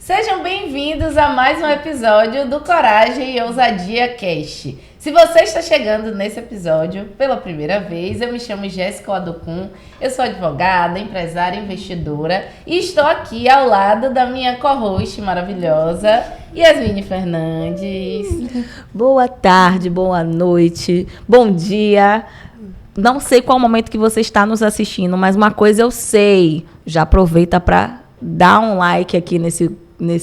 Sejam bem-vindos a mais um episódio do Coragem e Ousadia Cast. Se você está chegando nesse episódio pela primeira vez, eu me chamo Jéssica Adocum, eu sou advogada, empresária, investidora e estou aqui ao lado da minha co-host maravilhosa, Yasmine Fernandes. Boa tarde, boa noite, bom dia. Não sei qual momento que você está nos assistindo, mas uma coisa eu sei. Já aproveita para dar um like aqui nesse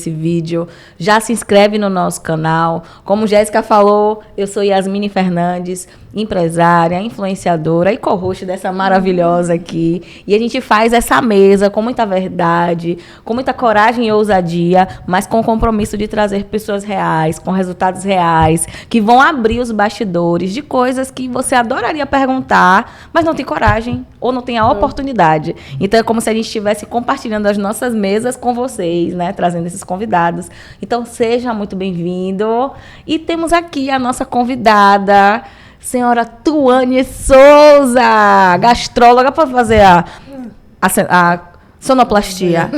vídeo, já se inscreve no nosso canal. Como Jéssica falou, eu sou Yasmine Fernandes, empresária, influenciadora e co-host dessa maravilhosa aqui. E a gente faz essa mesa com muita verdade, com muita coragem e ousadia, mas com o compromisso de trazer pessoas reais, com resultados reais, que vão abrir os bastidores de coisas que você adoraria perguntar, mas não tem coragem ou não tem a oportunidade. Então é como se a gente estivesse compartilhando as nossas mesas com vocês, né? Trazendo esses convidados. Então seja muito bem-vindo. E temos aqui a nossa convidada, senhora Tuane Souza, gastróloga, para fazer a sonoplastia.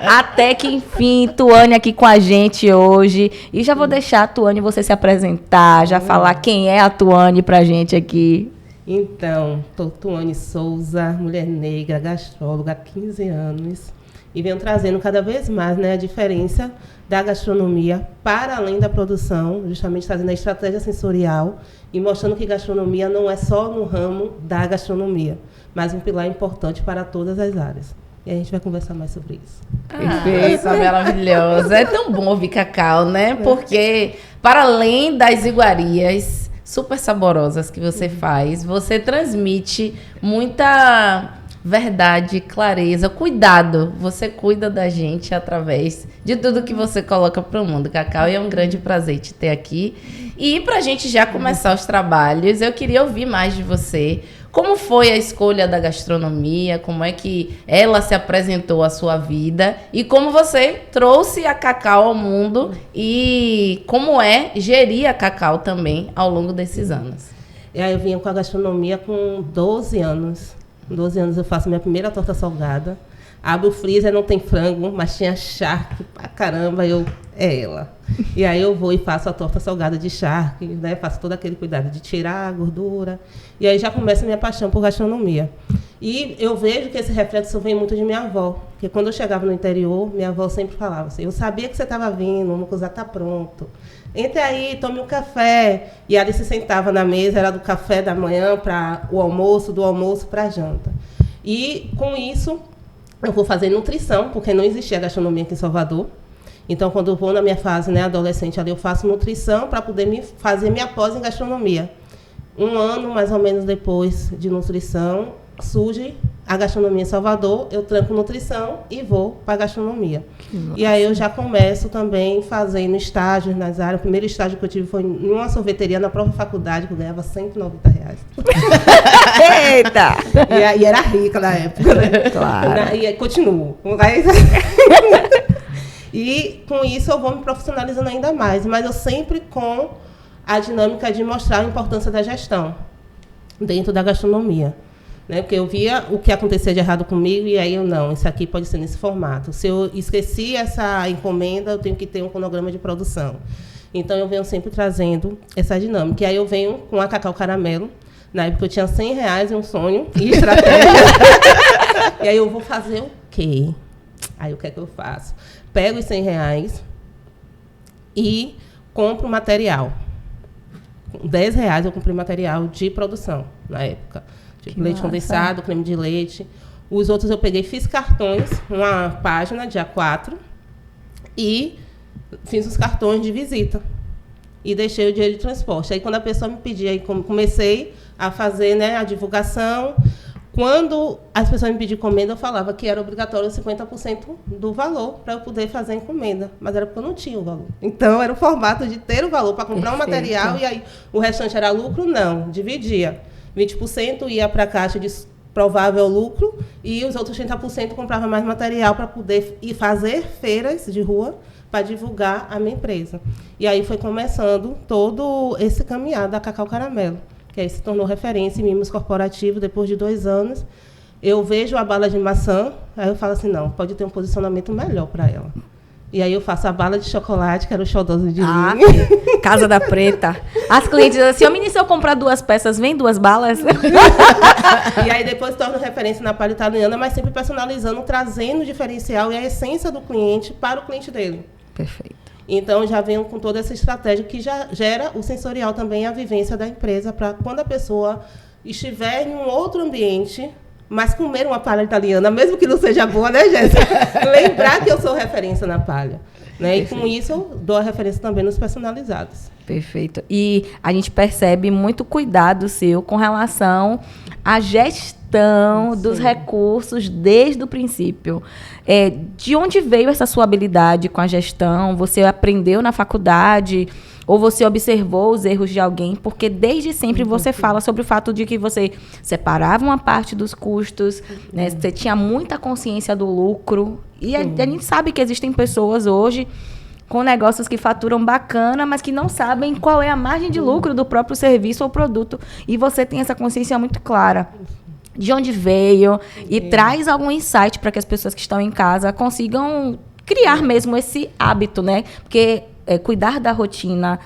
Até que enfim, Tuane aqui com a gente hoje. E já vou deixar a Tuane você se apresentar, já falar quem é a Tuane pra gente aqui. Então, tô Tuane Souza, mulher negra, gastróloga há 15 anos. E venho trazendo cada vez mais, né, a diferença da gastronomia para além da produção, justamente trazendo a estratégia sensorial e mostrando que gastronomia não é só no ramo da gastronomia, mas um pilar importante para todas as áreas. E a gente vai conversar mais sobre isso. Perfeito, maravilhosa. É tão bom ouvir Cacau, né? Porque, para além das iguarias super saborosas que você faz, você transmite muita verdade, clareza, cuidado. Você cuida da gente através de tudo que você coloca para o mundo, Cacau. E é um grande prazer te ter aqui. E para a gente já começar os trabalhos, eu queria ouvir mais de você. Como foi a escolha da gastronomia? Como é que ela se apresentou à sua vida? E como você trouxe a Cacau ao mundo? E como é gerir a Cacau também ao longo desses anos? Eu vinha com a gastronomia com 12 anos. Com 12 anos eu faço minha primeira torta salgada. Abro o freezer, não tem frango, mas tinha charque pra caramba, é ela. E aí eu vou e faço a torta salgada de charque, né? Faço todo aquele cuidado de tirar a gordura. E aí já começa a minha paixão por gastronomia. E eu vejo que esse reflexo vem muito de minha avó. Porque quando eu chegava no interior, minha avó sempre falava assim, eu sabia que você estava vindo, o mucuzá está pronto. Entre aí, tome um café. E ali se sentava na mesa, era do café da manhã para o almoço, do almoço para a janta. E com isso, eu vou fazer nutrição, porque não existia gastronomia aqui em Salvador. Então, quando eu vou na minha fase, né, adolescente, ali eu faço nutrição para poder fazer minha pós em gastronomia. Um ano, mais ou menos, depois de nutrição, surge a gastronomia em Salvador, eu tranco nutrição e vou para a gastronomia. E aí eu já começo também fazendo estágios nas áreas. O primeiro estágio que eu tive foi em uma sorveteria na própria faculdade, que eu ganhava R$190. Eita! E era rica na época, né? Claro. E aí continuo. E com isso eu vou me profissionalizando ainda mais, mas eu sempre com a dinâmica de mostrar a importância da gestão dentro da gastronomia. Né? Porque eu via o que acontecia de errado comigo e aí eu, não, isso aqui pode ser nesse formato. Se eu esqueci essa encomenda, eu tenho que ter um cronograma de produção. Então eu venho sempre trazendo essa dinâmica. E aí eu venho com a Cacau Caramelo. Na época eu tinha R$100 e um sonho e estratégia. E aí eu vou fazer o quê? Aí o que é que eu faço? Pego os R$100 e compro material. Com R$10 eu comprei material de produção na época. Tipo leite condensado, creme de leite. Os outros eu peguei, fiz cartões, uma página de A4 e fiz os cartões de visita. E deixei o dinheiro de transporte. Aí quando a pessoa me pedia, aí comecei a fazer, né, a divulgação. Quando as pessoas me pediam encomenda, eu falava que era obrigatório 50% do valor para eu poder fazer a encomenda. Mas era porque eu não tinha o valor. Então, era o formato de ter o valor para comprar o material e aí o restante era lucro? Não, dividia. 20% ia para a caixa de provável lucro e os outros 30% comprava mais material para poder ir fazer feiras de rua para divulgar a minha empresa. E aí foi começando todo esse caminhar da Cacau Caramelo, que aí se tornou referência em mimos corporativos depois de 2 anos. Eu vejo a bala de maçã Aí eu falo assim, não, pode ter um posicionamento melhor para ela. E aí eu faço a bala de chocolate, que era o xodózinho de mim. Casa da Preta. As clientes dizem assim, menina, se eu comprar 2 peças, vem 2 balas? E aí depois torno referência na palha italiana, mas sempre personalizando, trazendo o diferencial e a essência do cliente para o cliente dele. Perfeito. Então, já venho com toda essa estratégia que já gera o sensorial também, a vivência da empresa, para quando a pessoa estiver em um outro ambiente, mas comer uma palha italiana, mesmo que não seja boa, né, Jéssica? Lembrar que eu sou referência na palha. Né? E com isso, eu dou a referência também nos personalizados. Perfeito. E a gente percebe muito cuidado seu com relação à gestão dos recursos desde o princípio. De onde veio essa sua habilidade com a gestão? Você aprendeu na faculdade ou você observou os erros de alguém? Porque desde sempre você fala sobre o fato de que você separava uma parte dos custos, né? Você tinha muita consciência do lucro. E a gente sabe que existem pessoas hoje com negócios que faturam bacana, mas que não sabem qual é a margem de lucro do próprio serviço ou produto. E você tem essa consciência muito clara de onde veio e traz algum insight para que as pessoas que estão em casa consigam criar mesmo esse hábito, né? Porque cuidar da rotina,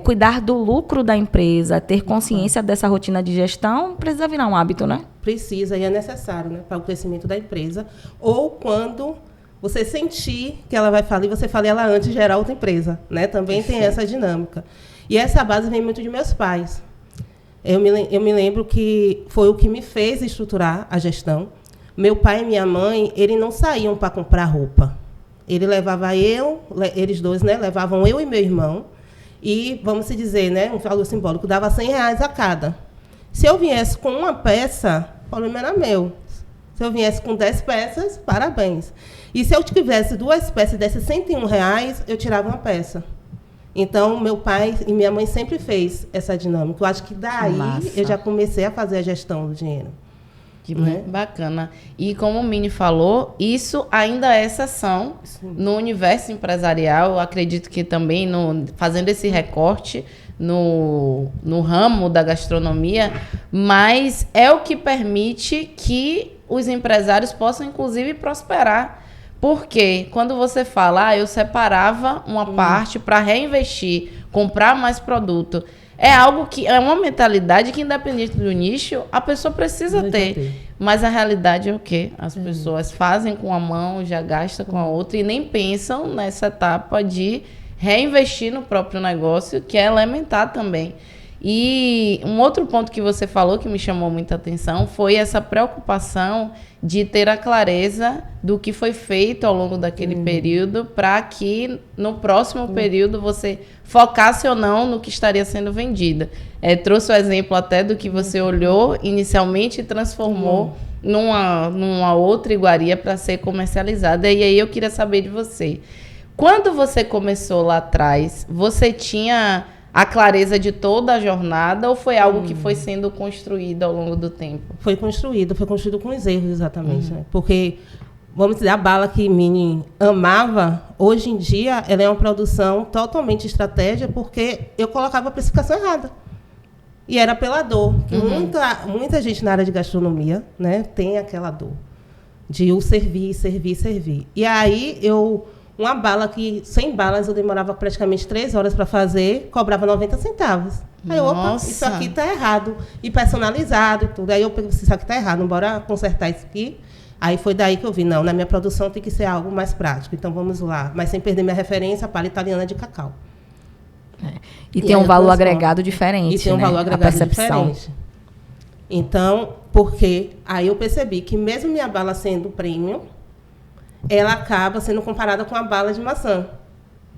cuidar do lucro da empresa, ter consciência dessa rotina de gestão, precisa virar um hábito, né? Precisa e é necessário, né, para o crescimento da empresa. Ou quando você sentir que ela vai falir, você fale ela antes de gerar outra empresa, né? Também tem essa dinâmica. E essa base vem muito de meus pais. Eu me lembro que foi o que me fez estruturar a gestão. Meu pai e minha mãe, eles não saíam para comprar roupa. Ele levava eles dois, né? Levavam eu e meu irmão. E, vamos se dizer, né? Um valor simbólico, dava R$100 a cada. Se eu viesse com uma peça, o problema era meu. Se eu viesse com 10 peças, parabéns. E se eu tivesse 2 peças e desse R$101, eu tirava uma peça. Então, meu pai e minha mãe sempre fez essa dinâmica. Eu acho que daí eu já comecei a fazer a gestão do dinheiro. Que bacana. E como o Mini falou, isso ainda é exceção no universo empresarial. Eu acredito que também, fazendo esse recorte no ramo da gastronomia, mas é o que permite que os empresários possam, inclusive, prosperar. Porque quando você fala, eu separava uma parte para reinvestir, comprar mais produto, é algo que é uma mentalidade que, independente do nicho, a pessoa precisa ter. Mas a realidade é o quê? As pessoas fazem com a mão, já gastam com a outra e nem pensam nessa etapa de reinvestir no próprio negócio, que é elementar também. E um outro ponto que você falou que me chamou muita atenção foi essa preocupação de ter a clareza do que foi feito ao longo daquele período para que no próximo período você focasse ou não no que estaria sendo vendido. Trouxe o exemplo até do que você olhou inicialmente e transformou numa outra iguaria para ser comercializada. E aí eu queria saber de você. Quando você começou lá atrás, você tinha a clareza de toda a jornada ou foi algo que foi sendo construído ao longo do tempo? Foi construído com os erros, exatamente. Né? Porque, vamos dizer, a bala que Mini amava, hoje em dia, ela é uma produção totalmente estratégia, porque eu colocava a precificação errada. E era pela dor. Que muita gente na área de gastronomia, né, tem aquela dor de o servir. E aí, uma bala que, 100 balas, eu demorava praticamente 3 horas para fazer, cobrava 90 centavos. Aí eu, opa, isso aqui está errado. E personalizado e tudo. Aí eu pensei, isso aqui está errado, bora consertar isso aqui. Aí foi daí que eu vi, não, na minha produção tem que ser algo mais prático. Então vamos lá. Mas sem perder minha referência, a palha italiana de cacau. E tem um valor agregado diferente, E tem um valor agregado diferente. Então, porque aí eu percebi que mesmo minha bala sendo premium, ela acaba sendo comparada com a bala de maçã.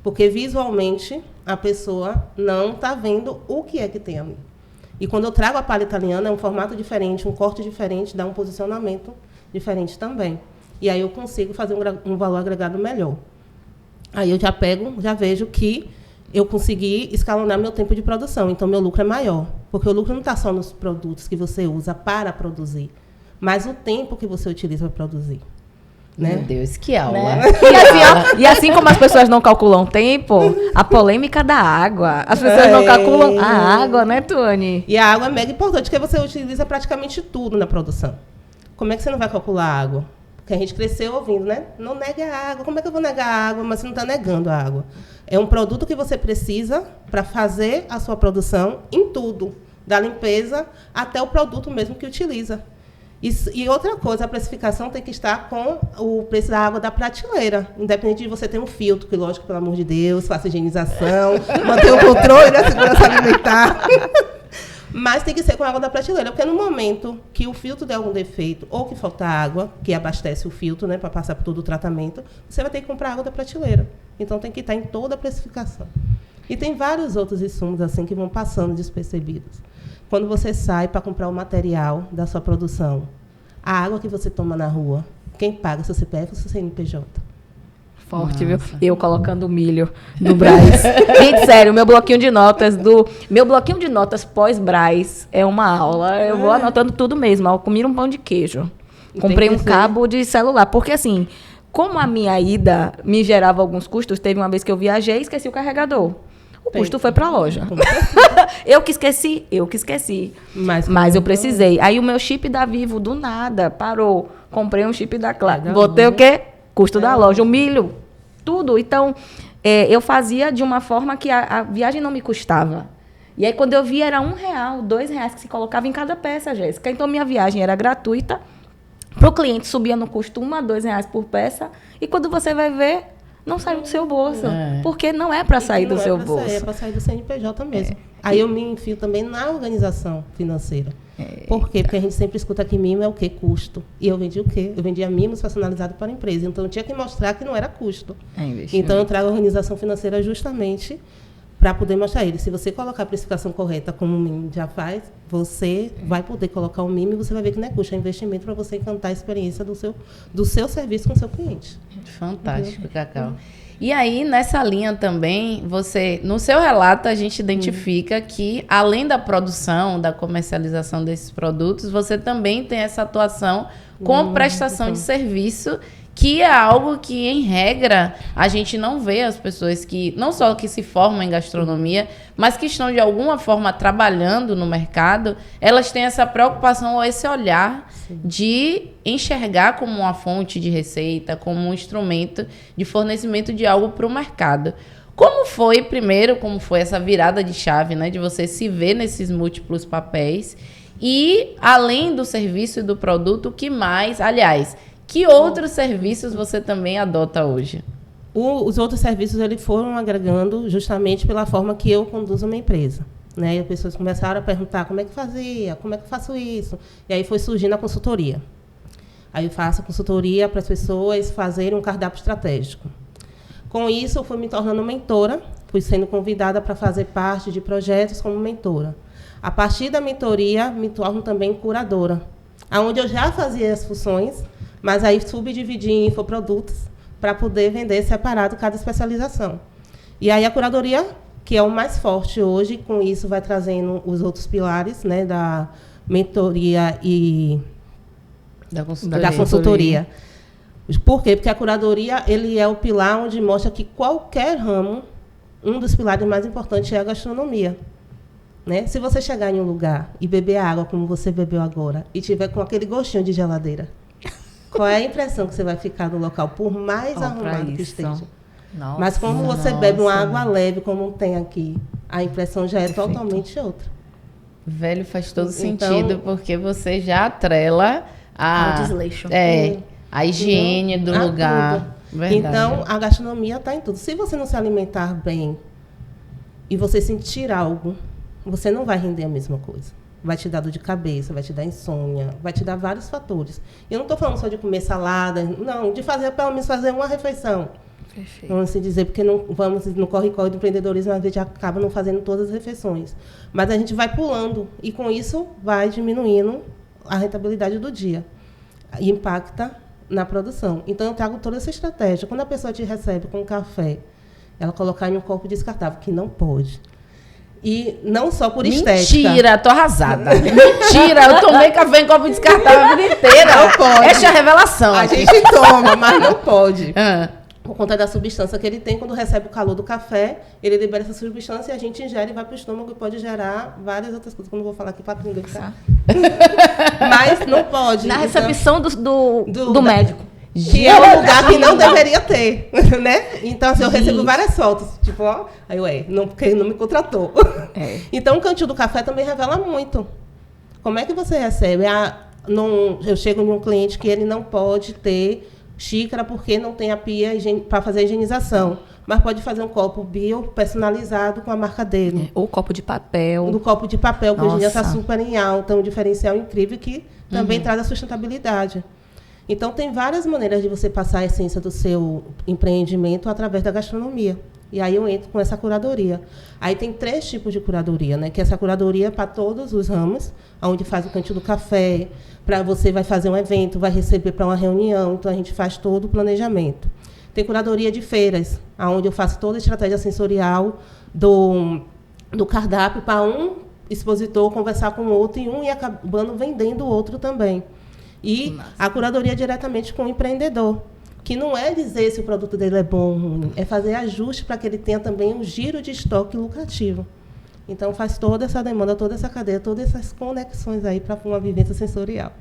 Porque, visualmente, a pessoa não está vendo o que é que tem ali. E quando eu trago a palha italiana, é um formato diferente, um corte diferente, dá um posicionamento diferente também. E aí eu consigo fazer um valor agregado melhor. Aí eu já vejo que eu consegui escalonar meu tempo de produção. Então, meu lucro é maior. Porque o lucro não está só nos produtos que você usa para produzir, mas o tempo que você utiliza para produzir. Né? Meu Deus, que aula. Né? E assim como as pessoas não calculam tempo, a polêmica da água. As pessoas não calculam a água, né, Tony? E a água é mega importante, porque você utiliza praticamente tudo na produção. Como é que você não vai calcular a água? que a gente cresceu ouvindo, né? Não nega a água. Como é que eu vou negar a água, mas você não está negando a água? É um produto que você precisa para fazer a sua produção em tudo, da limpeza até o produto mesmo que utiliza. E outra coisa, a precificação tem que estar com o preço da água da prateleira, independente de você ter um filtro, que lógico, pelo amor de Deus, faça higienização, manter o controle da segurança alimentar. Mas tem que ser com água da prateleira, porque no momento que o filtro der algum defeito ou que falta água, que abastece o filtro, né, para passar por todo o tratamento, você vai ter que comprar água da prateleira. Então tem que estar em toda a precificação. E tem vários outros insumos assim que vão passando despercebidos. Quando você sai para comprar o material da sua produção, a água que você toma na rua, quem paga, seu CPF ou seu CNPJ? Forte, viu? Eu colocando milho do Brás. Gente, sério, meu bloquinho de notas pós-Brás é uma aula. Eu vou anotando tudo mesmo. Eu comi um pão de queijo. Comprei um cabo de celular. Porque, assim, como a minha ida me gerava alguns custos, teve uma vez que eu viajei e esqueci o carregador. O custo foi para a loja. Eu que esqueci. Mas eu precisei. Aí o meu chip da Vivo, do nada, parou. Comprei um chip da Claro. Botei o quê? Custo da loja. O milho, tudo. Então, eu fazia de uma forma que a viagem não me custava. E aí, quando eu vi, era R$1, R$2 que se colocava em cada peça, Jéssica. Então, minha viagem era gratuita. Para o cliente, subia no custo R$1 a R$2 por peça. E quando você vai ver, não sai do seu bolso. Porque não é para sair do seu bolso. É para sair do CNPJ mesmo. Aí eu me enfio também na organização financeira. Por quê? Porque a gente sempre escuta que mimo é o quê? Custo. E eu vendi o quê? Eu vendia mimos personalizados para a empresa. Então, eu tinha que mostrar que não era custo. Então, eu trago a organização financeira justamente para poder mostrar ele. Se você colocar a precificação correta, como o mimo já faz, você vai poder colocar o mimo e você vai ver que não é custo, é investimento para você encantar a experiência do seu serviço com o seu cliente. Fantástico, Cacau. E aí, nessa linha também, no seu relato, a gente identifica que, além da produção, da comercialização desses produtos, você também tem essa atuação com prestação de serviço, que é algo que, em regra, a gente não vê as pessoas que, não só que se formam em gastronomia, mas que estão, de alguma forma, trabalhando no mercado, elas têm essa preocupação ou esse olhar de enxergar como uma fonte de receita, como um instrumento de fornecimento de algo para o mercado. Como foi essa virada de chave, né, de você se ver nesses múltiplos papéis e, além do serviço e do produto, que outros serviços você também adota hoje? Os outros serviços eles foram agregando justamente pela forma que eu conduzo a minha empresa. Né? E as pessoas começaram a perguntar como é que fazia, como é que eu faço isso. E aí foi surgindo a consultoria. Aí eu faço a consultoria para as pessoas fazerem um cardápio estratégico. Com isso, eu fui me tornando mentora, fui sendo convidada para fazer parte de projetos como mentora. A partir da mentoria, me torno também curadora, onde eu já fazia as funções, mas aí subdividi em infoprodutos para poder vender separado cada especialização. E aí a curadoria, que é o mais forte hoje, com isso vai trazendo os outros pilares, né, da mentoria e da consultoria. Por quê? Porque a curadoria ele é o pilar onde mostra que qualquer ramo, um dos pilares mais importantes é a gastronomia. Né? Se você chegar em um lugar e beber água como você bebeu agora e tiver com aquele gostinho de geladeira, qual é a impressão que você vai ficar no local, por mais arrumado que esteja? Nossa, mas como você bebe uma água leve, como tem aqui, a impressão já é totalmente outra. Velho, faz todo sentido, porque você já atrela a higiene do lugar. Então, a gastronomia está em tudo. Se você não se alimentar bem e você sentir algo, você não vai render a mesma coisa. Vai te dar dor de cabeça, vai te dar insônia, vai te dar vários fatores. Eu não estou falando só de comer salada, não, de fazer, pelo menos, fazer uma refeição. Perfeito. Vamos assim dizer, porque não vamos no corre-corre do empreendedorismo, às vezes acaba não fazendo todas as refeições. Mas a gente vai pulando e, com isso, vai diminuindo a rentabilidade do dia. E impacta na produção. Então, eu trago toda essa estratégia. Quando a pessoa te recebe com café, ela colocar em um copo descartável, que não pode. E não só por estética. Mentira, tô arrasada. Mentira, eu tomei café em copo descartável a vida inteira. Não pode. Essa é a revelação. A gente toma, mas não pode. Por conta da substância que ele tem, quando recebe o calor do café, ele libera essa substância e a gente ingere e vai para o estômago e pode gerar várias outras coisas, que eu não vou falar aqui para ninguém. Mas não pode. Na recepção do médico. Que é um lugar que não deveria ter, né? Então, assim, eu recebo várias fotos, tipo, ó, aí porque não me contratou. Então, o Cantil do Café também revela muito. Como é que você recebe? Eu chego em um cliente que ele não pode ter xícara porque não tem a pia para fazer a higienização, mas pode fazer um copo bio personalizado com a marca dele. Ou copo de papel. Do copo de papel, que hoje em dia está Nossa. super em alta, um diferencial incrível que também traz a sustentabilidade. Então, tem várias maneiras de você passar a essência do seu empreendimento através da gastronomia. E aí eu entro com essa curadoria. Aí tem 3 tipos de curadoria, né? Que essa curadoria é para todos os ramos, onde faz o Cantil do Café, para você vai fazer um evento, vai receber para uma reunião, então a gente faz todo o planejamento. Tem curadoria de feiras, onde eu faço toda a estratégia sensorial do cardápio para um expositor conversar com o outro e um ir acabando vendendo o outro também. E a curadoria diretamente com o empreendedor, que não é dizer se o produto dele é bom ou ruim, é fazer ajuste para que ele tenha também um giro de estoque lucrativo. Então, faz toda essa demanda, toda essa cadeia, todas essas conexões aí para uma vivência sensorial.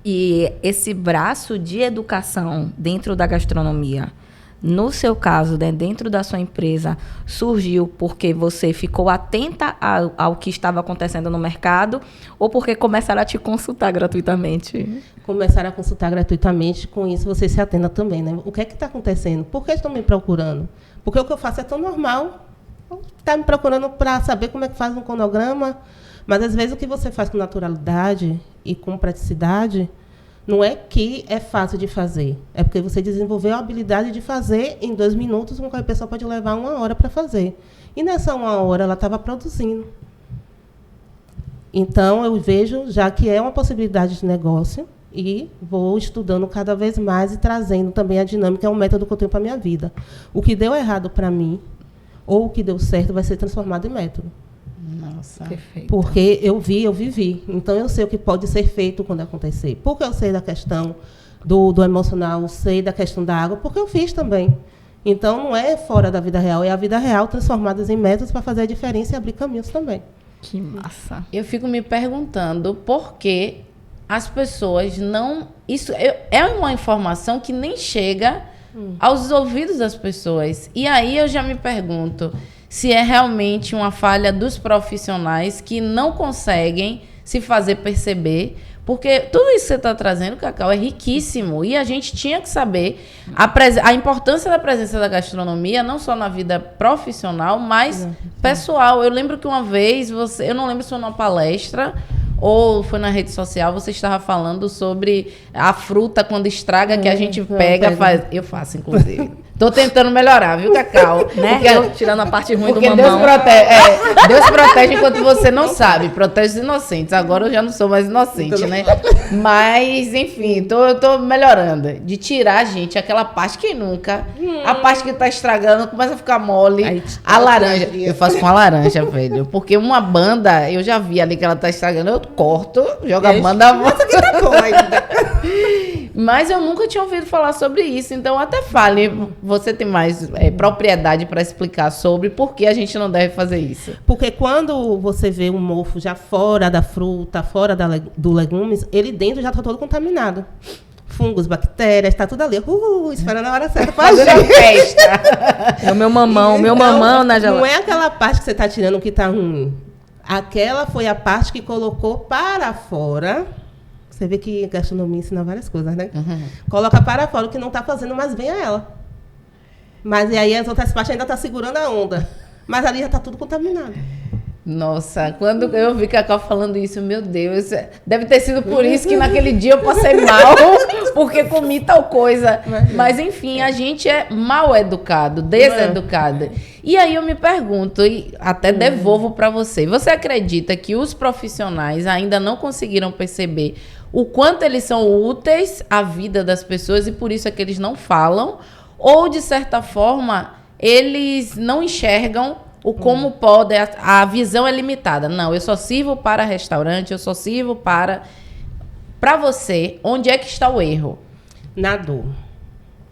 E esse braço de educação dentro da gastronomia, no seu caso, né, dentro da sua empresa, surgiu porque você ficou atenta ao que estava acontecendo no mercado ou porque começaram a te consultar gratuitamente? Começaram a consultar gratuitamente, com isso você se atenda também, né? O que é que está acontecendo? Por que estão me procurando? Porque o que eu faço é tão normal. Está me procurando para saber como é que faz um cronograma, mas às vezes o que você faz com naturalidade e com praticidade não é que é fácil de fazer, é porque você desenvolveu a habilidade de fazer em 2 minutos, o que a pessoa pode levar 1 hora para fazer. E nessa 1 hora ela estava produzindo. Então, eu vejo já que é uma possibilidade de negócio e vou estudando cada vez mais e trazendo também a dinâmica, é um método que eu tenho para a minha vida. O que deu errado para mim, ou o que deu certo, vai ser transformado em método. Nossa. Perfeito. Porque eu vivi. Então, eu sei o que pode ser feito quando acontecer. Porque eu sei da questão do emocional, sei da questão da água, porque eu fiz também. Então, não é fora da vida real, é a vida real transformada em métodos para fazer a diferença e abrir caminhos também. Que massa. Eu fico me perguntando por que as pessoas não... Isso é uma informação que nem chega aos ouvidos das pessoas. E aí eu já me pergunto se é realmente uma falha dos profissionais que não conseguem se fazer perceber, porque tudo isso que você está trazendo, Cacau, é riquíssimo, e a gente tinha que saber a importância da presença da gastronomia, não só na vida profissional, mas pessoal. Eu lembro que uma vez, eu não lembro se foi numa palestra ou foi na rede social, você estava falando sobre a fruta quando estraga, que a gente pega, faz... Eu faço, inclusive. Tô tentando melhorar, viu, Cacau? Né? Porque, tirando a parte ruim do porque mamão. Deus protege enquanto você não sabe. Protege os inocentes. Agora eu já não sou mais inocente, né? Mas, enfim, tô melhorando. De tirar, gente, aquela parte que nunca. A parte que tá estragando começa a ficar mole. Aí, a laranja. Eu faço com a laranja, velho. Porque uma banda, eu já vi ali que ela tá estragando. Eu corto, jogo a banda. Nossa, que tá bom ainda. Mas eu nunca tinha ouvido falar sobre isso. Então, até fale, você tem mais propriedade para explicar sobre por que a gente não deve fazer isso. Porque quando você vê um mofo já fora da fruta, fora do legumes, ele dentro já está todo contaminado. Fungos, bactérias, está tudo ali. Esperando a hora certa para Fazendo a agir. festa. É o meu mamão, na geladeira. Não é aquela parte que você está tirando que está ruim. Aquela foi a parte que colocou para fora. Você vê que a gastronomia ensina várias coisas, né? Coloca para fora o que não está fazendo, mas vem a ela. Mas e aí as outras partes ainda estão segurando a onda. Mas ali já está tudo contaminado. Nossa, quando eu vi Cacau falando isso, meu Deus, deve ter sido por isso que naquele dia eu passei mal, porque comi tal coisa. Mas enfim, a gente é mal educado, deseducado. E aí eu me pergunto, e até devolvo para você, você acredita que os profissionais ainda não conseguiram perceber o quanto eles são úteis à vida das pessoas e por isso é que eles não falam? Ou, de certa forma, eles não enxergam o como pode, a visão é limitada. Não, eu só sirvo para restaurante, eu só sirvo para você, onde é que está o erro? Na dor.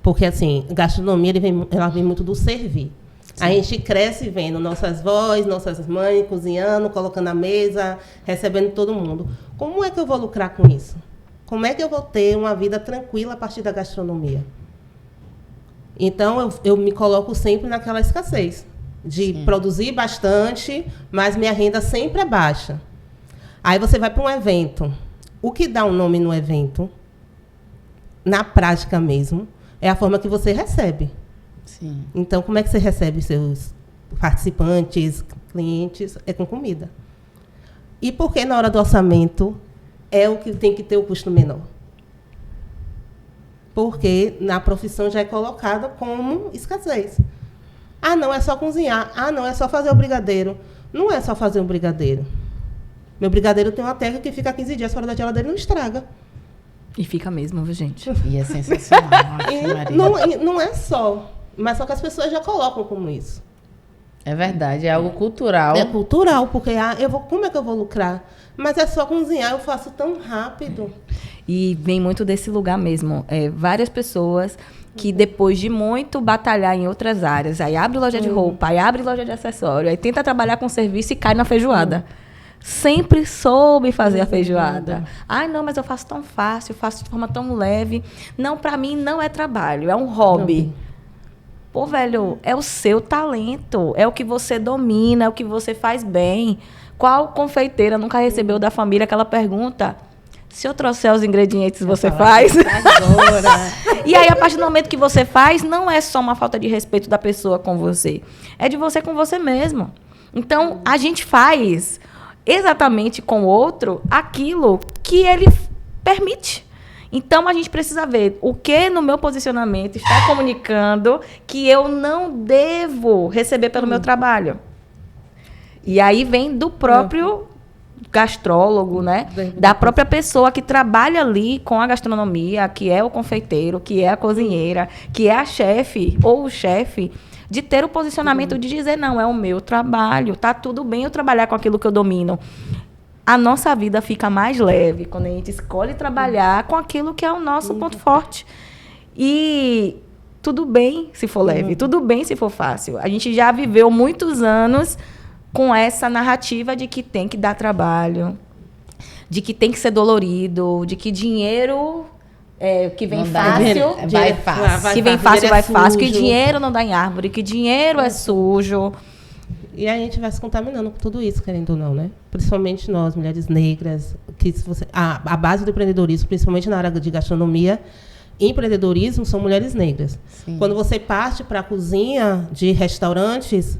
Porque, assim, gastronomia ela vem muito do servir. Sim. A gente cresce vendo nossas vós, nossas mães cozinhando, colocando a mesa, recebendo todo mundo. Como é que eu vou lucrar com isso? Como é que eu vou ter uma vida tranquila a partir da gastronomia? Então, eu me coloco sempre naquela escassez de produzir bastante, mas minha renda sempre é baixa. Aí você vai para um evento. O que dá um nome no evento, na prática mesmo, é a forma que você recebe. Sim. Então, como é que você recebe seus participantes, clientes? É com comida. E por que na hora do orçamento é o que tem que ter o custo menor? Porque na profissão já é colocada como escassez. Ah, não, é só cozinhar. Ah, não, é só fazer o brigadeiro. Não é só fazer um brigadeiro. Meu brigadeiro tem uma técnica que fica 15 dias fora da geladeira e não estraga. E fica mesmo, viu, gente? E é sensacional. Não é só. Mas só que as pessoas já colocam como isso. É verdade, é algo cultural. É cultural, porque como é que eu vou lucrar? Mas é só cozinhar, eu faço tão rápido. E vem muito desse lugar mesmo. Várias pessoas que depois de muito batalhar em outras áreas, aí abre loja de roupa, aí abre loja de acessório, aí tenta trabalhar com serviço e cai na feijoada. Sempre soube fazer a feijoada. Ai, não, mas eu faço tão fácil, faço de forma tão leve. Não, para mim não é trabalho, é um hobby. Pô, velho, é o seu talento, é o que você domina, é o que você faz bem. Qual confeiteira nunca recebeu da família aquela pergunta? Se eu trouxer os ingredientes, você faz? Agora. E aí, a partir do momento que você faz, não é só uma falta de respeito da pessoa com você. É de você com você mesmo. Então, a gente faz exatamente com o outro aquilo que ele permite. Então, a gente precisa ver o que no meu posicionamento está comunicando que eu não devo receber pelo meu trabalho. E aí vem do próprio gastrólogo, né? Da própria pessoa que trabalha ali com a gastronomia, que é o confeiteiro, que é a cozinheira, que é a chefe ou o chefe, de ter o posicionamento de dizer, não, é o meu trabalho, tá tudo bem eu trabalhar com aquilo que eu domino. A nossa vida fica mais leve quando a gente escolhe trabalhar com aquilo que é o nosso ponto forte. E tudo bem se for leve, tudo bem se for fácil. A gente já viveu muitos anos com essa narrativa de que tem que dar trabalho, de que tem que ser dolorido, de que dinheiro que vem fácil, vai fácil. Que vem fácil, vai fácil, que dinheiro não dá em árvore, que dinheiro é sujo. E a gente vai se contaminando com tudo isso, querendo ou não, né? Principalmente nós, mulheres negras, que se você, a base do empreendedorismo, principalmente na área de gastronomia, empreendedorismo são mulheres negras. Sim. Quando você parte para a cozinha de restaurantes,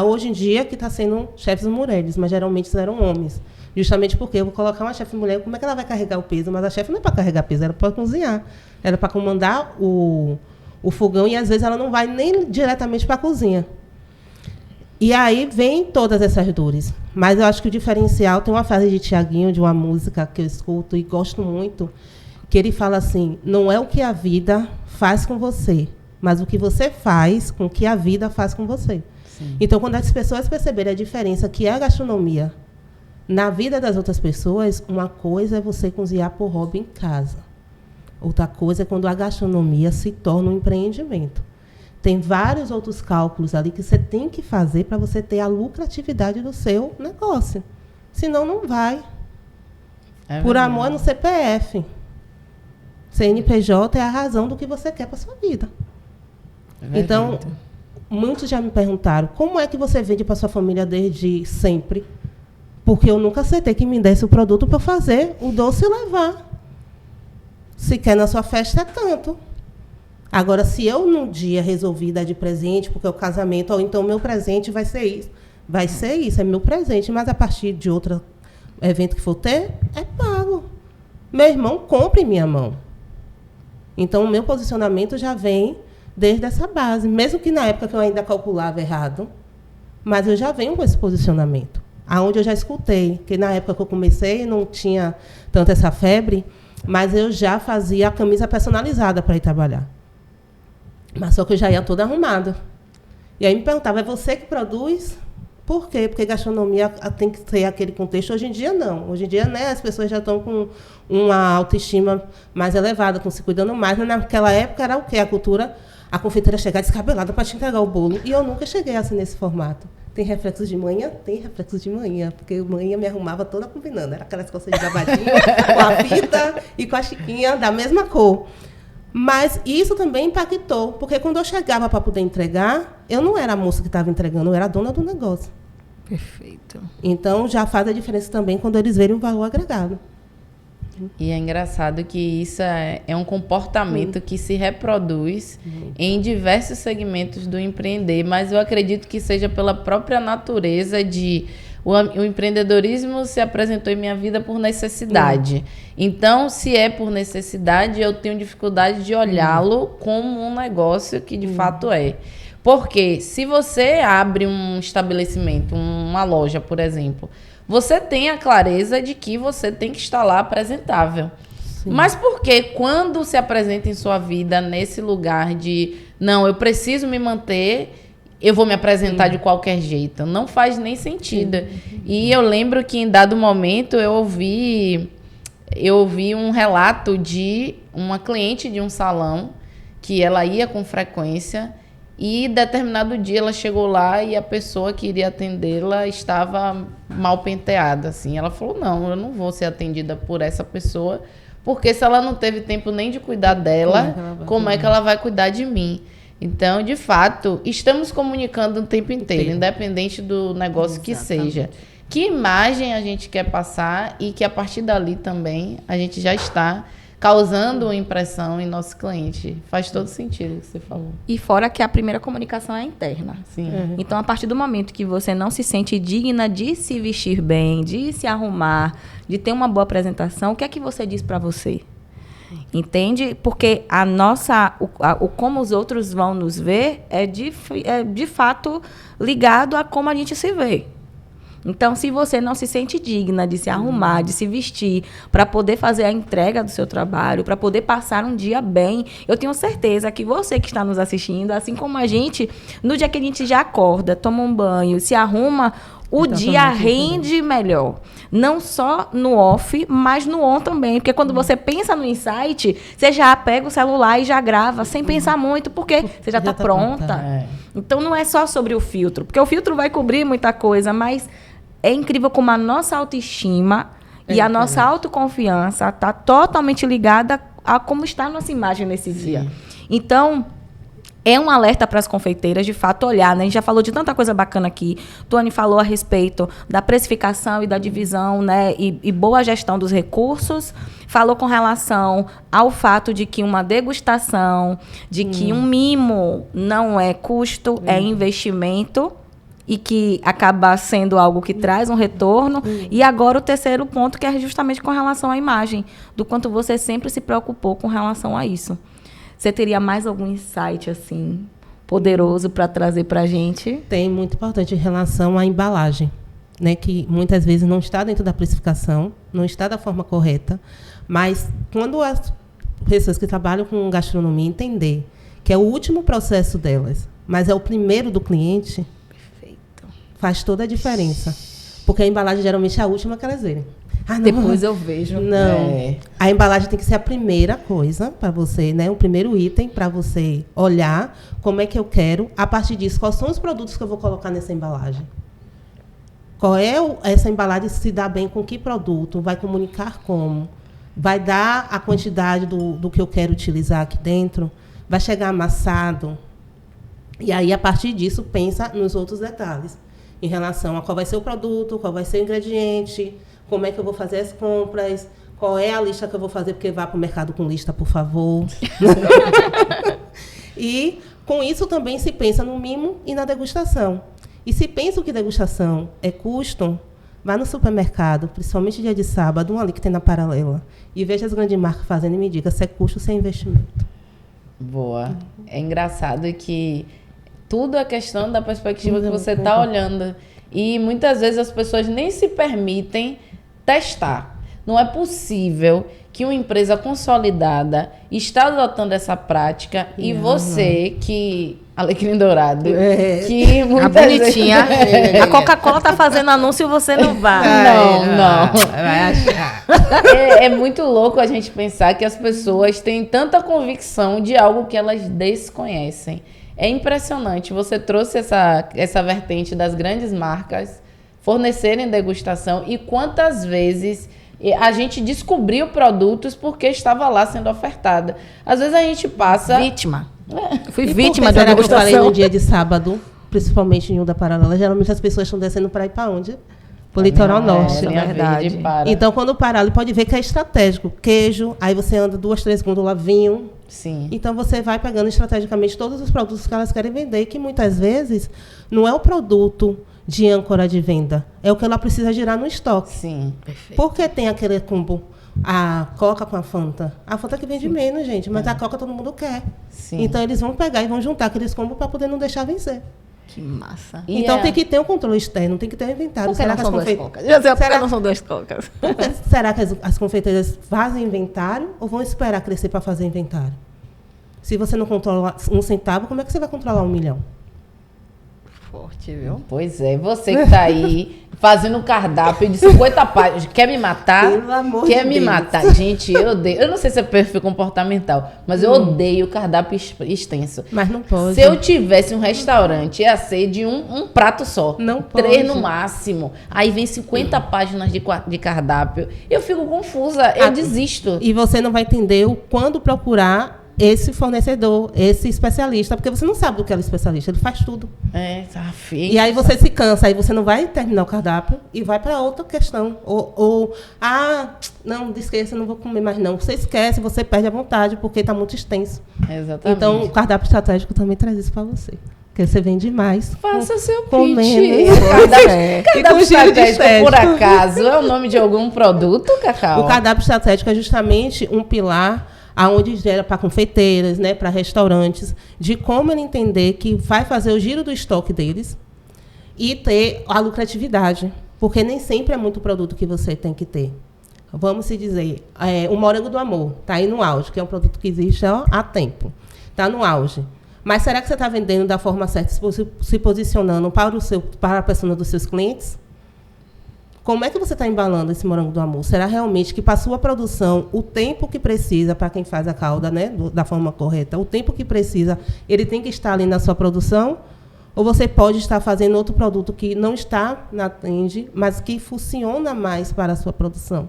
hoje em dia que está sendo chefes mulheres, mas geralmente eram homens. Justamente porque eu vou colocar uma chefe mulher, como é que ela vai carregar o peso? Mas a chefe não é para carregar peso, era para cozinhar. Era para comandar o fogão e às vezes ela não vai nem diretamente para a cozinha. E aí vem todas essas dores. Mas eu acho que o diferencial, tem uma frase de Tiaguinho, de uma música que eu escuto e gosto muito, que ele fala assim, não é o que a vida faz com você, mas o que você faz com o que a vida faz com você. Sim. Então, quando as pessoas perceberem a diferença que é a gastronomia na vida das outras pessoas, uma coisa é você cozinhar por hobby em casa. Outra coisa é quando a gastronomia se torna um empreendimento. Tem vários outros cálculos ali que você tem que fazer para você ter a lucratividade do seu negócio. Senão, não vai. Por amor no CPF. CNPJ é a razão do que você quer para a sua vida. Então, muitos já me perguntaram, como é que você vende para sua família desde sempre? Porque eu nunca aceitei que me desse o produto para fazer o doce e levar. Se quer na sua festa, é tanto. Agora, se eu, num dia, resolvi dar de presente, porque é o casamento, ou então meu presente vai ser isso, é meu presente, mas a partir de outro evento que for ter, é pago. Meu irmão compra em minha mão. Então, o meu posicionamento já vem desde essa base, mesmo que na época que eu ainda calculava errado, mas eu já venho com esse posicionamento. Aonde eu já escutei, que na época que eu comecei não tinha tanto essa febre, mas eu já fazia a camisa personalizada para ir trabalhar. Mas só que eu já ia toda arrumada. E aí me perguntava, é você que produz? Por quê? Porque gastronomia tem que ter aquele contexto. Hoje em dia, não. Hoje em dia, né, as pessoas já estão com uma autoestima mais elevada, estão se cuidando mais. Mas naquela época era o quê? A cultura, a confeiteira chegar descabelada para te entregar o bolo. E eu nunca cheguei assim nesse formato. Tem reflexos de manhã? Tem reflexos de manhã, porque manhã me arrumava toda combinando. Era aquelas calças de gabardinho, com a fita e com a chiquinha da mesma cor. Mas isso também impactou, porque quando eu chegava para poder entregar, eu não era a moça que estava entregando, eu era a dona do negócio. Perfeito. Então, já faz a diferença também quando eles verem o valor agregado. E é engraçado que isso é um comportamento que se reproduz em diversos segmentos do empreender, mas eu acredito que seja pela própria natureza de... O empreendedorismo se apresentou em minha vida por necessidade. Então, se é por necessidade, eu tenho dificuldade de olhá-lo como um negócio que de fato é. Porque se você abre um estabelecimento, uma loja, por exemplo, você tem a clareza de que você tem que estar lá apresentável. Sim. Mas por que quando se apresenta em sua vida nesse lugar de não, eu preciso me manter, eu vou me apresentar de qualquer jeito? Não faz nem sentido. E eu lembro que em dado momento eu ouvi um relato de uma cliente de um salão que ela ia com frequência. E determinado dia ela chegou lá e a pessoa que iria atendê-la estava mal penteada, assim. Ela falou, não, eu não vou ser atendida por essa pessoa, porque se ela não teve tempo nem de cuidar dela, como é que ela vai cuidar de mim? Então, de fato, estamos comunicando o tempo inteiro, independente do negócio que seja. Que imagem a gente quer passar e que a partir dali também a gente já está causando uma impressão em nosso cliente. Faz todo sentido o que você falou. E fora que a primeira comunicação é interna. Sim. Então, a partir do momento que você não se sente digna de se vestir bem, de se arrumar, de ter uma boa apresentação, o que é que você diz para você? Entende? Porque o como os outros vão nos ver é de fato ligado a como a gente se vê. Então, se você não se sente digna de se arrumar, de se vestir, para poder fazer a entrega do seu trabalho, para poder passar um dia bem, eu tenho certeza que você que está nos assistindo, assim como a gente, no dia que a gente já acorda, toma um banho, se arruma, o dia rende melhor. Não só no off, mas no on também. Porque quando você pensa no insight, você já pega o celular e já grava, sem pensar muito, porque você já está pronta. Então, não é só sobre o filtro. Porque o filtro vai cobrir muita coisa, mas é incrível como a nossa autoestima e a nossa autoconfiança está totalmente ligada a como está a nossa imagem nesse dia. Então, é um alerta para as confeiteiras, de fato, olhar, né? A gente já falou de tanta coisa bacana aqui. Tony falou a respeito da precificação e da divisão, né? E boa gestão dos recursos. Falou com relação ao fato de que uma degustação, de que um mimo não é custo, é investimento. E que acaba sendo algo que traz um retorno. E agora o terceiro ponto, que é justamente com relação à imagem, do quanto você sempre se preocupou com relação a isso. Você teria mais algum insight, assim, poderoso para trazer para a gente? Tem, muito importante, em relação à embalagem, né, que muitas vezes não está dentro da precificação, não está da forma correta, mas quando as pessoas que trabalham com gastronomia entender que é o último processo delas, mas é o primeiro do cliente, faz toda a diferença. Porque a embalagem geralmente é a última que elas verem. Depois eu vejo. Não. A embalagem tem que ser a primeira coisa para você, né? O primeiro item para você olhar como é que eu quero. A partir disso, quais são os produtos que eu vou colocar nessa embalagem? Qual é essa embalagem se dá bem com que produto? Vai comunicar como? Vai dar a quantidade do que eu quero utilizar aqui dentro? Vai chegar amassado? E aí, a partir disso, pensa nos outros detalhes. Em relação a qual vai ser o produto, qual vai ser o ingrediente, como é que eu vou fazer as compras, qual é a lista que eu vou fazer, porque vá para o mercado com lista, por favor. E, com isso, também se pensa no mimo e na degustação. E se pensa que degustação é custo, vá no supermercado, principalmente dia de sábado, um ali que tem na Paralela, e veja as grandes marcas fazendo e me diga se é custo ou se é investimento. Boa. É engraçado que tudo é questão da perspectiva que você está olhando. E muitas vezes as pessoas nem se permitem testar. Não é possível que uma empresa consolidada está adotando essa prática e você que... Alecrim dourado. Que A muitas bonitinha. vezes... A Coca-Cola tá fazendo anúncio e você não vai. Não. Vai achar. É muito louco a gente pensar que as pessoas têm tanta convicção de algo que elas desconhecem. É impressionante. Você trouxe essa vertente das grandes marcas fornecerem degustação e quantas vezes a gente descobriu produtos porque estava lá sendo ofertada. Às vezes a gente passa... Vítima. Fui E vítima por que da será que eu falei degustação. no dia de sábado, principalmente em Onda Paralela? Geralmente as pessoas estão descendo para ir para onde? Para o litoral norte. linha verdade. verde para. Então, quando parar, ele pode ver que é estratégico. Queijo, aí você anda 2, 3 gôndolas, vinho. Sim. Então, você vai pegando estrategicamente todos os produtos que elas querem vender, que muitas vezes não é o produto de âncora de venda, é o que ela precisa girar no estoque. Sim. Por que tem aquele combo? A Coca com a Fanta. A Fanta que vende menos, gente, mas a Coca todo mundo quer. Sim. Então, eles vão pegar e vão juntar aqueles combos para poder não deixar vencer. Que massa. E Então, tem que ter um controle externo, tem que ter um inventário. Por que não que são as duas confe- cocas? Já sei por que Será- não são duas cocas. Será que as confeiteiras fazem inventário ou vão esperar crescer para fazer inventário? Se você não controla 1 centavo, como é que você vai controlar 1 milhão? Forte, viu? Pois é, você que tá aí fazendo um cardápio de 50 páginas, quer me matar? Pelo amor Quer de me Deus. matar? Gente, eu odeio. Eu não sei se é perfil comportamental, mas eu odeio cardápio extenso. Mas não pode. Se eu tivesse um restaurante, ia ser de um prato só. Não 3 pode. no máximo. Aí vem 50 páginas de cardápio. Eu fico confusa, eu desisto. E você não vai entender quando procurar esse fornecedor, esse especialista, porque você não sabe do que é o especialista, ele faz tudo. É, E aí você se cansa, aí você não vai terminar o cardápio e vai para outra questão. Não, esqueça, não vou comer mais não. Você esquece, você perde a vontade, porque está muito extenso. Exatamente. Então, o cardápio estratégico também traz isso para você. Porque você vende mais. Faça seu com pitch. menos. Cardápio E com giro de estratégico, por estético. acaso, é o nome de algum produto, Cacau? O cardápio estratégico é justamente um pilar aonde gera para confeiteiras, né, para restaurantes, de como ele entender que vai fazer o giro do estoque deles e ter a lucratividade, porque nem sempre é muito produto que você tem que ter. Vamos se dizer, o Morango do Amor está aí no auge, que é um produto que existe há tempo, está no auge. Mas será que você está vendendo da forma certa, se posicionando para a persona dos seus clientes? Como é que você está embalando esse Morango do Amor? Será realmente que para a sua produção, o tempo que precisa, para quem faz a calda, né, da forma correta, o tempo que precisa, ele tem que estar ali na sua produção? Ou você pode estar fazendo outro produto que não está na trend, mas que funciona mais para a sua produção?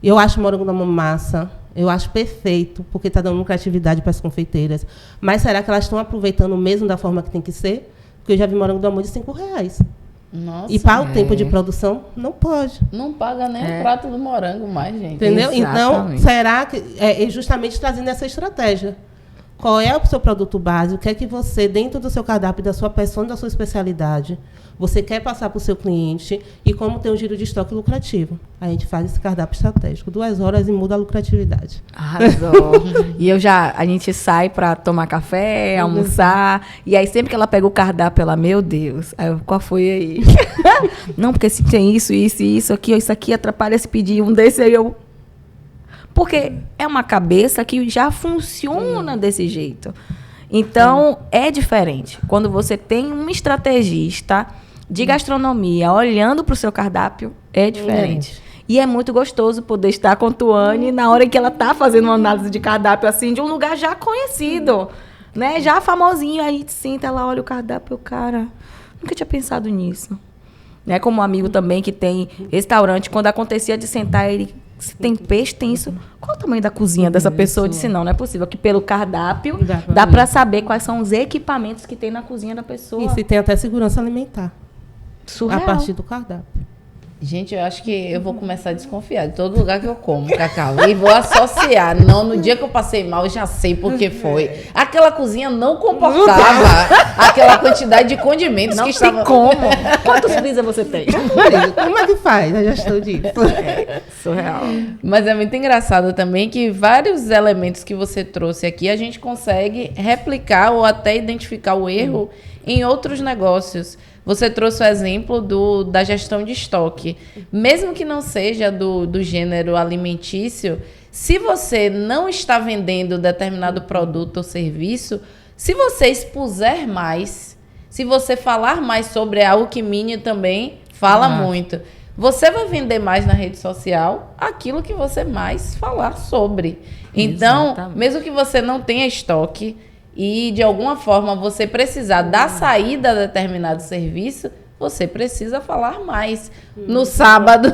Eu acho o Morango do Amor massa, eu acho perfeito, porque está dando lucratividade para as confeiteiras. Mas será que elas estão aproveitando mesmo da forma que tem que ser? Porque eu já vi Morango do Amor de R$5. Nossa, E para o tempo de produção, não pode. não paga nem o prato do morango mais, gente. Entendeu? Então, Exatamente. será que é justamente trazendo essa estratégia? Qual é o seu produto base? O que é que você, dentro do seu cardápio, da sua persona, da sua especialidade, você quer passar para o seu cliente e como ter um giro de estoque lucrativo? A gente faz esse cardápio estratégico, 2 horas e muda a lucratividade. Arrasou. E a gente sai pra tomar café, almoçar, e aí sempre que ela pega o cardápio, ela, meu Deus, aí eu, qual foi aí? Não, porque se tem isso, isso e isso aqui, ó, isso aqui atrapalha se pedir um desse aí, eu... Porque é uma cabeça que já funciona desse jeito. Então, é diferente. Quando você tem um estrategista de gastronomia olhando para o seu cardápio, é diferente. E é muito gostoso poder estar com a Tuane na hora que ela está fazendo uma análise de cardápio, assim, de um lugar já conhecido, né? Já famosinho. Aí a gente senta, ela olha o cardápio, cara, nunca tinha pensado nisso. Né? Como um amigo também que tem restaurante, quando acontecia de sentar, ele... Se tem peixe, tem isso. Qual o tamanho da cozinha dessa pessoa? Eu disse, não é possível. Que pelo cardápio dá para saber quais são os equipamentos que tem na cozinha da pessoa. E se tem até segurança alimentar, Surreal. a partir do cardápio. Gente, eu acho que eu vou começar a desconfiar de todo lugar que eu como, Cacau. E vou associar. Não, no dia que eu passei mal, eu já sei por que foi. Aquela cozinha não comportava aquela quantidade de condimentos Não que tem estavam... como. Quantos freezer você tem? Como é que faz a gestão disso? Surreal. Mas é muito engraçado também que vários elementos que você trouxe aqui, a gente consegue replicar ou até identificar o erro em outros negócios. Você trouxe o exemplo da gestão de estoque. Mesmo que não seja do gênero alimentício, se você não está vendendo determinado produto ou serviço, se você expuser mais, se você falar mais sobre a Alquimini também, fala muito. Você vai vender mais na rede social aquilo que você mais falar sobre. Então, exatamente, mesmo que você não tenha estoque e de alguma forma você precisar dar saída a determinado serviço, você precisa falar mais. No sábado,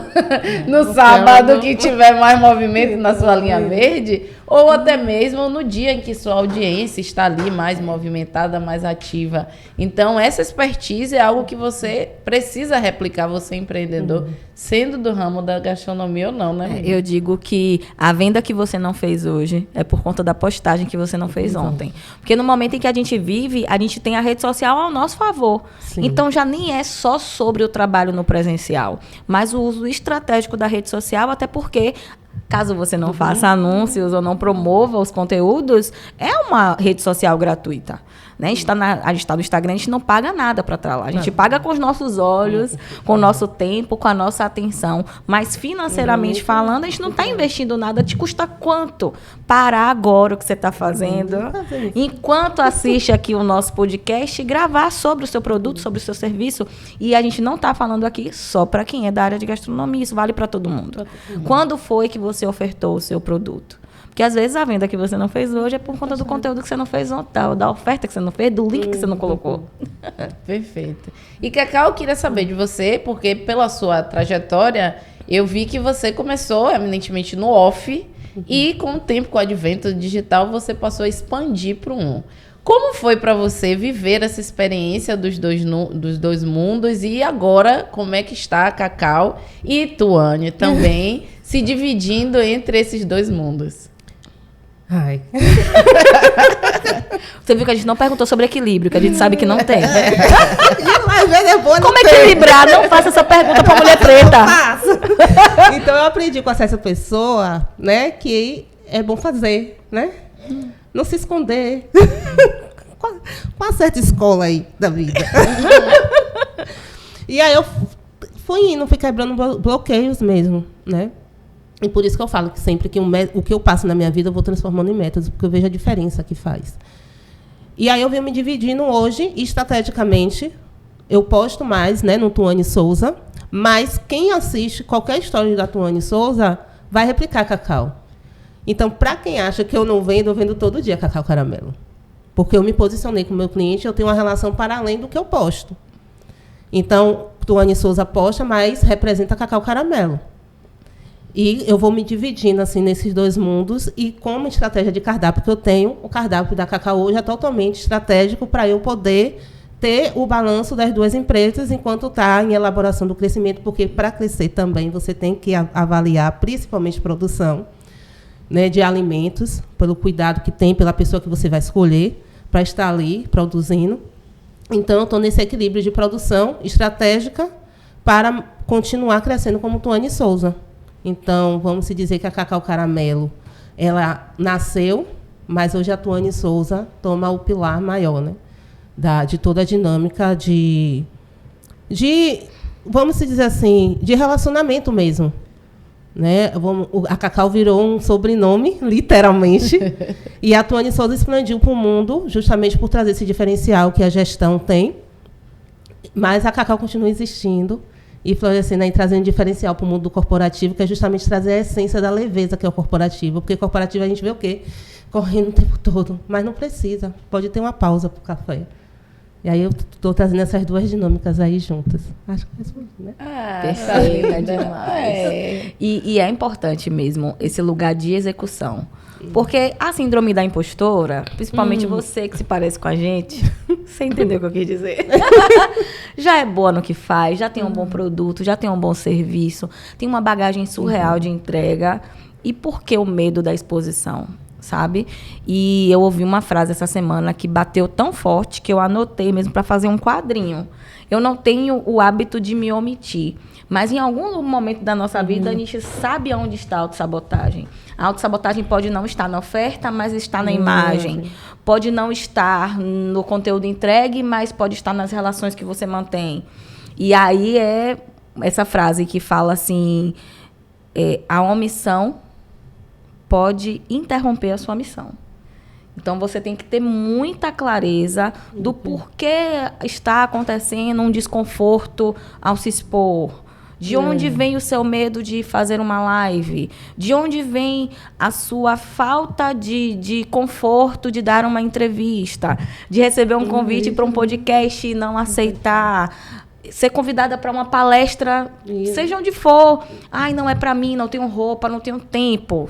no sábado que tiver mais movimento na sua linha verde, ou até mesmo no dia em que sua audiência está ali mais movimentada, mais ativa. Então, essa expertise é algo que você precisa replicar, você empreendedor, sendo do ramo da gastronomia ou não, né? Eu digo que a venda que você não fez hoje é por conta da postagem que você não fez ontem. Porque no momento em que a gente vive, a gente tem a rede social ao nosso favor. Sim. Então, já nem é só sobre o trabalho no presencial, mas o uso estratégico da rede social, até porque, caso você não faça anúncios ou não promova os conteúdos, é uma rede social gratuita. Né? A gente está no Instagram, a gente não paga nada para estar lá. A gente paga com os nossos olhos, com o nosso tempo, com a nossa atenção. Mas financeiramente falando, a gente não está investindo nada. Te custa quanto parar agora o que você está fazendo, enquanto assiste aqui o nosso podcast, gravar sobre o seu produto, sobre o seu serviço. E a gente não está falando aqui só para quem é da área de gastronomia. Isso vale para todo mundo. Quando foi que você ofertou o seu produto? Porque, às vezes, a venda que você não fez hoje é por conta do conteúdo que você não fez ontem, da oferta que você não fez, do link que você não colocou. Perfeito. E, Cacau, eu queria saber de você, porque pela sua trajetória, eu vi que você começou eminentemente no off e, com o tempo, com o advento digital, você passou a expandir para o on. Como foi para você viver essa experiência dos dois mundos e agora como é que está a Cacau e Tuane também se dividindo entre esses dois mundos? Ai. Você viu que a gente não perguntou sobre equilíbrio, que a gente sabe que não tem. Como equilibrar? Não faça essa pergunta pra mulher preta. Então eu aprendi com essa pessoa, né, que é bom fazer, né? Não se esconder. Com uma certa escola aí da vida. E aí eu fui quebrando bloqueios mesmo, né? E por isso que eu falo que sempre que o que eu passo na minha vida, eu vou transformando em métodos, porque eu vejo a diferença que faz. E aí eu venho me dividindo hoje, estrategicamente, eu posto mais, né, no Tuane Souza, mas quem assiste qualquer história da Tuane Souza vai replicar Cacau. Então, para quem acha que eu não vendo, eu vendo todo dia Cacau Caramelo. Porque eu me posicionei com o meu cliente, eu tenho uma relação para além do que eu posto. Então, Tuane Souza posta, mas representa Cacau Caramelo. E eu vou me dividindo assim, nesses dois mundos. E como estratégia de cardápio que eu tenho, o cardápio da Cacau hoje é totalmente estratégico para eu poder ter o balanço das duas empresas enquanto está em elaboração do crescimento, porque para crescer também você tem que avaliar principalmente produção, né, de alimentos, pelo cuidado que tem pela pessoa que você vai escolher para estar ali produzindo. Então, eu estou nesse equilíbrio de produção estratégica para continuar crescendo como Tuane Souza. Então, vamos se dizer que a Cacau Caramelo, ela nasceu, mas hoje a Tuane Souza toma o pilar maior, né? De toda a dinâmica de, vamos se dizer assim, de relacionamento mesmo. Né? A Cacau virou um sobrenome, literalmente, e a Tuane Souza expandiu para o mundo, justamente por trazer esse diferencial que a gestão tem. Mas a Cacau continua existindo e florescendo aí, trazendo diferencial para o mundo do corporativo, que é justamente trazer a essência da leveza que é o corporativo. Porque corporativo a gente vê o quê? Correndo o tempo todo. Mas não precisa. Pode ter uma pausa para o café. E aí eu estou trazendo essas duas dinâmicas aí juntas. Acho que respondi, né? Perfeita demais. E é importante mesmo esse lugar de execução. Porque a síndrome da impostora, principalmente você que se parece com a gente, você entendeu o que eu quis dizer? Já é boa no que faz, já tem um bom produto, já tem um bom serviço, tem uma bagagem surreal de entrega. E por que o medo da exposição? sabe? E eu ouvi uma frase essa semana que bateu tão forte que eu anotei mesmo para fazer um quadrinho. Eu não tenho o hábito de me omitir, mas em algum momento da nossa vida a gente sabe onde está a autossabotagem. A autossabotagem pode não estar na oferta, mas está na imagem. Pode não estar no conteúdo entregue, mas pode estar nas relações que você mantém. E aí é essa frase que fala assim, a omissão pode interromper a sua missão. Então, você tem que ter muita clareza do porquê está acontecendo um desconforto ao se expor. De onde vem o seu medo de fazer uma live? De onde vem a sua falta de conforto de dar uma entrevista? De receber um convite para um podcast e não aceitar? Ser convidada para uma palestra, seja onde for. Ai, não é para mim, não tenho roupa, não tenho tempo.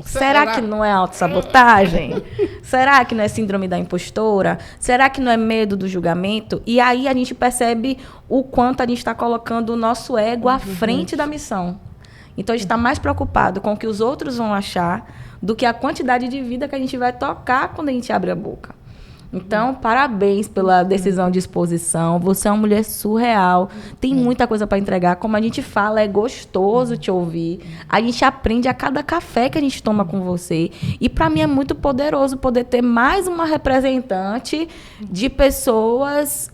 Será que não é autossabotagem? Será que não é síndrome da impostora? Será que não é medo do julgamento? E aí a gente percebe o quanto a gente está colocando o nosso ego à frente da missão. Então a gente está mais preocupado com o que os outros vão achar do que a quantidade de vida que a gente vai tocar quando a gente abre a boca. Então, parabéns pela decisão de exposição. Você é uma mulher surreal. Tem muita coisa para entregar. Como a gente fala, é gostoso te ouvir. A gente aprende a cada café que a gente toma com você. E, para mim, é muito poderoso poder ter mais uma representante de pessoas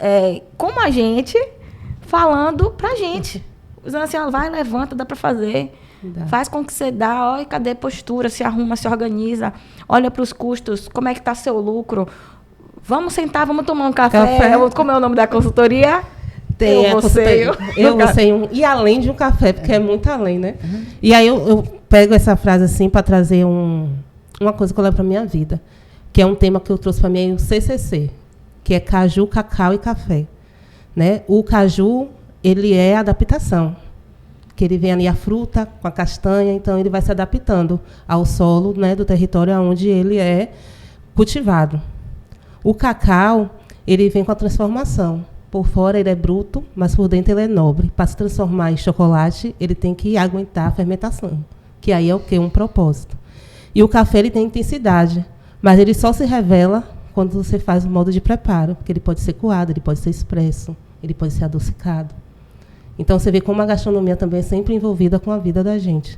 como a gente, falando pra gente. Dizendo assim, vai, levanta, dá para fazer. Faz com que você dá. Olha, cadê a postura? Se arruma, se organiza. Olha para os custos. Como é que está seu lucro? Vamos sentar, vamos tomar um café. Como é o nome da consultoria? Tem você. E além de um café, porque é muito além, né? E aí eu pego essa frase assim para trazer uma coisa que eu levo para minha vida, que é um tema que eu trouxe para mim, o CCC, que é caju, cacau e café. Né? O caju, ele é adaptação, que ele vem ali a fruta com a castanha, então ele vai se adaptando ao solo, né, do território onde ele é cultivado. O cacau, ele vem com a transformação. Por fora ele é bruto, mas por dentro ele é nobre. Para se transformar em chocolate, ele tem que aguentar a fermentação, que aí é o quê? Um propósito. E o café, ele tem intensidade, mas ele só se revela quando você faz o modo de preparo, porque ele pode ser coado, ele pode ser expresso, ele pode ser adocicado. Então, você vê como a gastronomia também é sempre envolvida com a vida da gente.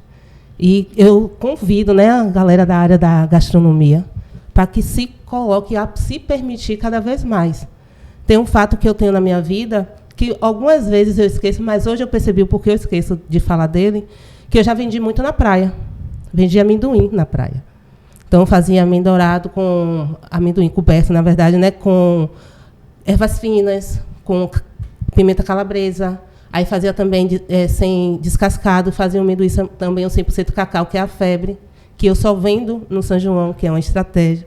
E eu convido, né, a galera da área da gastronomia para que se coloque a se permitir cada vez mais. Tem um fato que eu tenho na minha vida, que algumas vezes eu esqueço, mas hoje eu percebi o porquê eu esqueço de falar dele, que eu já vendi muito na praia. Vendi amendoim na praia. Então, eu fazia amendoim dourado com amendoim coberto, na verdade, né, com ervas finas, com pimenta calabresa. Aí fazia também sem descascado, fazia um amendoim também um 100% cacau, que é a febre, que eu só vendo no São João, que é uma estratégia.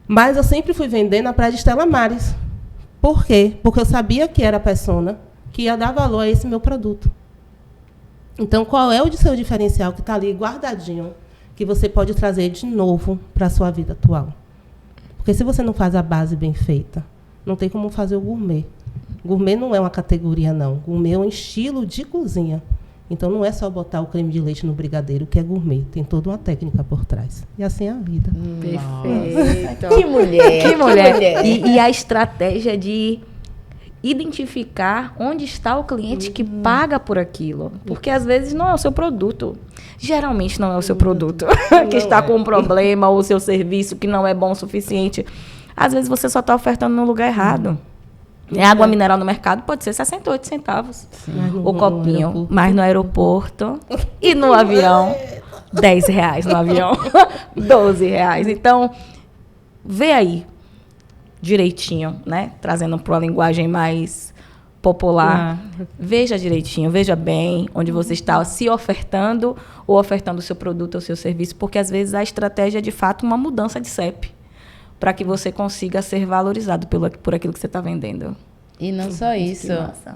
Mas eu sempre fui vender na praia de Estela Maris. Por quê? Porque eu sabia que era a persona que ia dar valor a esse meu produto. Então, qual é o seu diferencial que está ali guardadinho, que você pode trazer de novo para a sua vida atual? Porque se você não faz a base bem feita, não tem como fazer o gourmet. Gourmet não é uma categoria, não. Gourmet é um estilo de cozinha. Então, não é só botar o creme de leite no brigadeiro, que é gourmet. Tem toda uma técnica por trás. E assim é a vida. Perfeito. Que mulher. Que mulher. E a estratégia de identificar onde está o cliente que paga por aquilo. Porque, às vezes, não é o seu produto. Geralmente, não é o seu produto que está com um problema, ou o seu serviço que não é bom o suficiente. Às vezes, você só está ofertando no lugar errado. Água mineral no mercado pode ser 68 centavos o copinho, mas no aeroporto e no avião, R$10 no avião, R$12. Então, vê aí direitinho, né? Trazendo para uma linguagem mais popular. Veja direitinho, veja bem onde você está se ofertando ou ofertando o seu produto ou o seu serviço, porque às vezes a estratégia é de fato uma mudança de CEP, para que você consiga ser valorizado por aquilo que você está vendendo. E não só isso.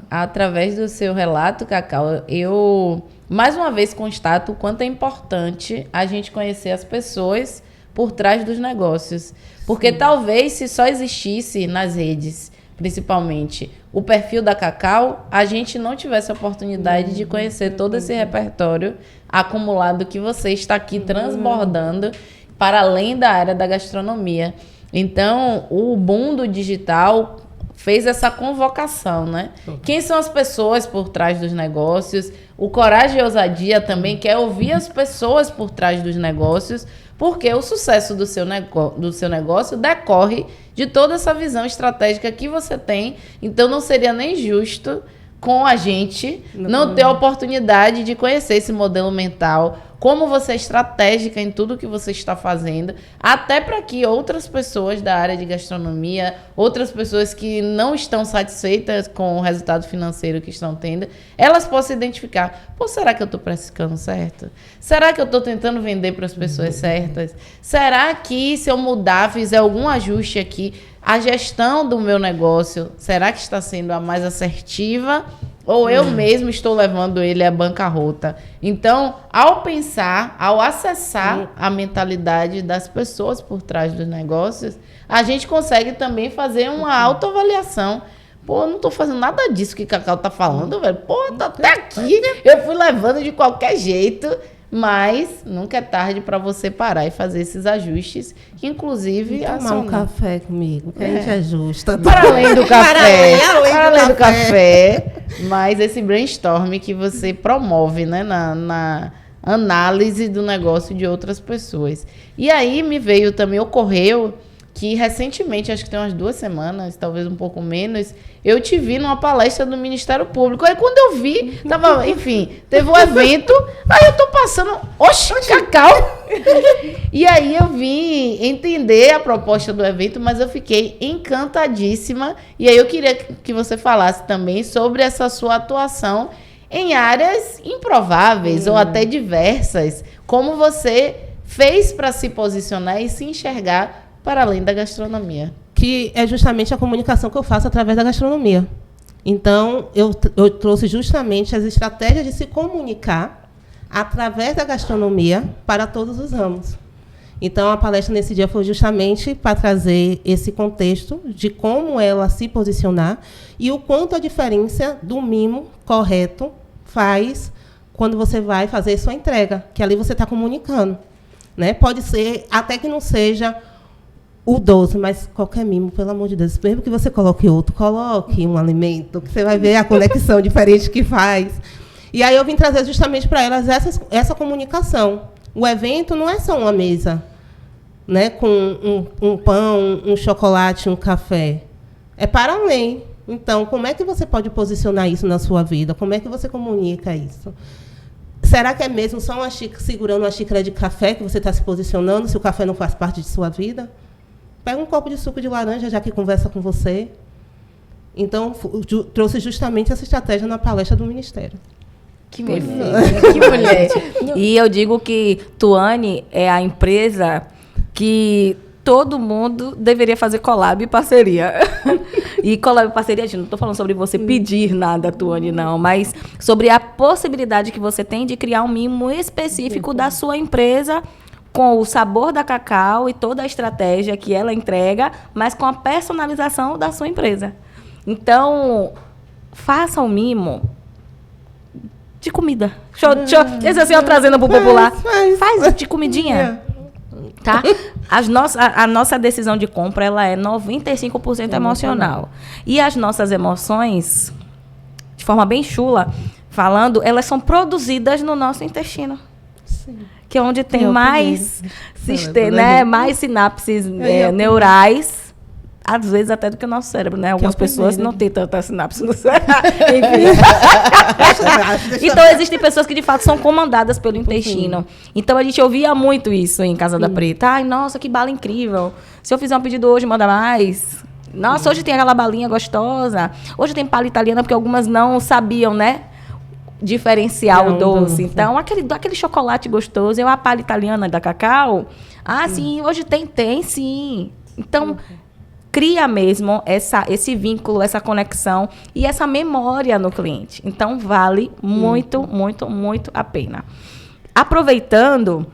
Através do seu relato, Cacau, eu mais uma vez constato o quanto é importante a gente conhecer as pessoas por trás dos negócios. Porque talvez se só existisse nas redes principalmente o perfil da Cacau, a gente não tivesse a oportunidade de conhecer todo esse repertório acumulado que você está aqui transbordando para além da área da gastronomia. Então, o boom do digital fez essa convocação, né? Quem são as pessoas por trás dos negócios? O Coragem e Ousadia também quer ouvir as pessoas por trás dos negócios, porque o sucesso do seu negócio decorre de toda essa visão estratégica que você tem. Então, não seria nem justo com a gente não ter a oportunidade de conhecer esse modelo mental, como você é estratégica em tudo que você está fazendo, até para que outras pessoas da área de gastronomia, outras pessoas que não estão satisfeitas com o resultado financeiro que estão tendo, elas possam identificar, pô, será que eu estou precificando certo? Será que eu estou tentando vender para as pessoas certas? Será que se eu mudar, fizer algum ajuste aqui, a gestão do meu negócio, será que está sendo a mais assertiva? Ou eu mesmo estou levando ele à bancarrota? Então, ao pensar, ao acessar a mentalidade das pessoas por trás dos negócios, a gente consegue também fazer uma autoavaliação. Pô, eu não estou fazendo nada disso que Cacau está falando, velho. Pô, tá até aqui, eu fui levando de qualquer jeito. Mas nunca é tarde para você parar e fazer esses ajustes, que inclusive... Tomar um café comigo, que a gente ajusta. Para além do café. para além do café. Mas esse brainstorm que você promove, né, na análise do negócio de outras pessoas. E aí ocorreu que recentemente, acho que tem umas 2 semanas, talvez um pouco menos, eu te vi numa palestra do Ministério Público. Aí quando eu vi, teve um evento, aí eu tô passando, oxe, Cacau! E aí eu vim entender a proposta do evento, mas eu fiquei encantadíssima. E aí eu queria que você falasse também sobre essa sua atuação em áreas improváveis ou até diversas. Como você fez para se posicionar e se enxergar para além da gastronomia. Que é justamente a comunicação que eu faço através da gastronomia. Então, eu trouxe justamente as estratégias de se comunicar através da gastronomia para todos os ramos. Então, a palestra nesse dia foi justamente para trazer esse contexto de como ela se posicionar e o quanto a diferença do mimo correto faz quando você vai fazer sua entrega, que ali você está comunicando. Né? Pode ser, até que não seja o doce, mas qualquer mimo, pelo amor de Deus, mesmo que você coloque outro, coloque um alimento, que você vai ver a conexão diferente que faz. E aí eu vim trazer justamente para elas essa comunicação. O evento não é só uma mesa, né, com um pão, um chocolate, um café. É para além. Então, como é que você pode posicionar isso na sua vida? Como é que você comunica isso? Será que é mesmo só segurando uma xícara de café que você está se posicionando, se o café não faz parte de sua vida? Pega um copo de suco de laranja, já que conversa com você. Então, trouxe justamente essa estratégia na palestra do Ministério. Que mulher. Que mulher. E eu digo que Tuane é a empresa que todo mundo deveria fazer collab e parceria. E collab e parceria, gente, não estou falando sobre você pedir nada, Tuane, não, mas sobre a possibilidade que você tem de criar um mimo específico da sua empresa, com o sabor da Cacau e toda a estratégia que ela entrega, mas com a personalização da sua empresa. Então, faça um mimo de comida. Esse assim, eu trazendo para o popular. Faz de comidinha. Tá? A nossa decisão de compra ela é 95% emocional. E as nossas emoções, de forma bem chula, falando, elas são produzidas no nosso intestino. Sim. Que é onde tem mais sinapses neurais, às vezes até do que o nosso cérebro, né? Algumas pessoas não têm tanta sinapse no cérebro. Então, existem pessoas que, de fato, são comandadas pelo intestino. Então, a gente ouvia muito isso em Casa da Preta. Ai, nossa, que bala incrível. Se eu fizer um pedido hoje, manda mais. Nossa, hoje tem aquela balinha gostosa. Hoje tem palha italiana, porque algumas não sabiam, né? Diferenciar o doce. Então, aquele chocolate gostoso, a palha italiana da Cacau. Ah, sim, hoje tem sim. Então, cria mesmo esse vínculo, essa conexão e essa memória no cliente. Então, vale muito, muito, muito a pena. Aproveitando,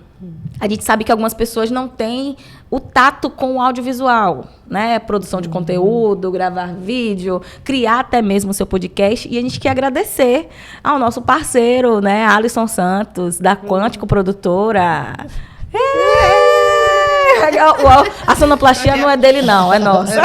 A gente sabe que algumas pessoas não têm o tato com o audiovisual, né? Produção de conteúdo, gravar vídeo, criar até mesmo o seu podcast. E a gente quer agradecer ao nosso parceiro, né? Alisson Santos, da Quântico Produtora. A sonoplastia não é dele, não, é nossa.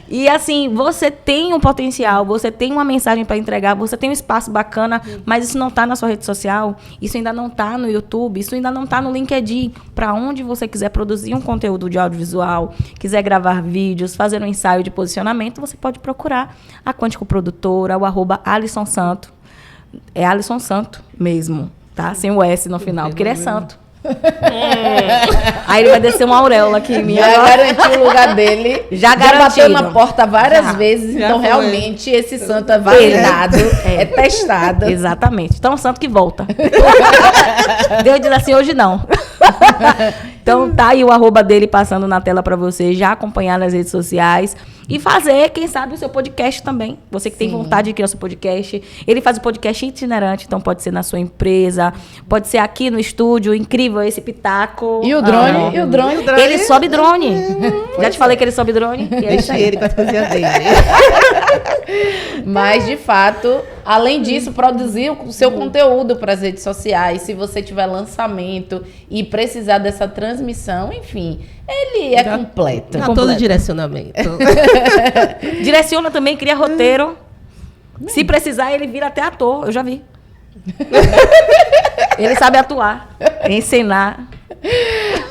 E assim, você tem um potencial, você tem uma mensagem para entregar, você tem um espaço bacana, mas isso não está na sua rede social, isso ainda não está no YouTube, isso ainda não está no LinkedIn. Para onde você quiser produzir um conteúdo de audiovisual, quiser gravar vídeos, fazer um ensaio de posicionamento, você pode procurar a Quântico Produtora, o @Alisson Santo. É Alisson Santo mesmo, tá? Sem o S no final, porque ele é santo. Aí ele vai descer uma auréola aqui em mim. Já garantiu o lugar dele. Já bateu na porta várias vezes. Então, realmente, esse santo é validado, é testado. Exatamente. Então, o santo que volta. Deus diz assim, hoje não. Então, tá aí o @dele passando na tela para você. Já acompanhar nas redes sociais. E fazer, quem sabe, o seu podcast também. Você que tem vontade de criar o seu podcast. Ele faz o podcast itinerante, então pode ser na sua empresa, pode ser aqui no estúdio. Incrível esse pitaco. E o drone? E o drone? Ele sobe drone. Já te falei que ele sobe drone? Deixa ele com as coisinhas dele. Mas, de fato, além disso, produzir o seu conteúdo para as redes sociais. Se você tiver lançamento e precisar dessa transmissão, enfim, ele é completo. Dá todo direcionamento. Direciona também, cria roteiro. Se precisar, ele vira até ator. Eu já vi. Ele sabe atuar, ensinar.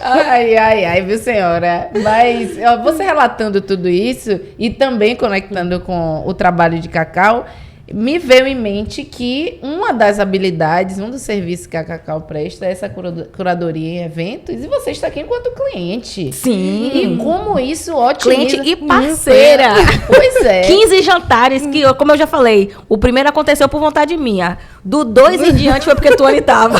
Ai, viu, senhora? Mas ó, você relatando tudo isso e também conectando com o trabalho de Cacau, me veio em mente que uma das habilidades, um dos serviços que a Cacau presta é essa curadoria em eventos, e você está aqui enquanto cliente. Sim. E como isso otimiza... Cliente e parceira. Pois é. 15 jantares que, como eu já falei, o primeiro aconteceu por vontade minha. Do 2 em diante foi porque Tuane estava.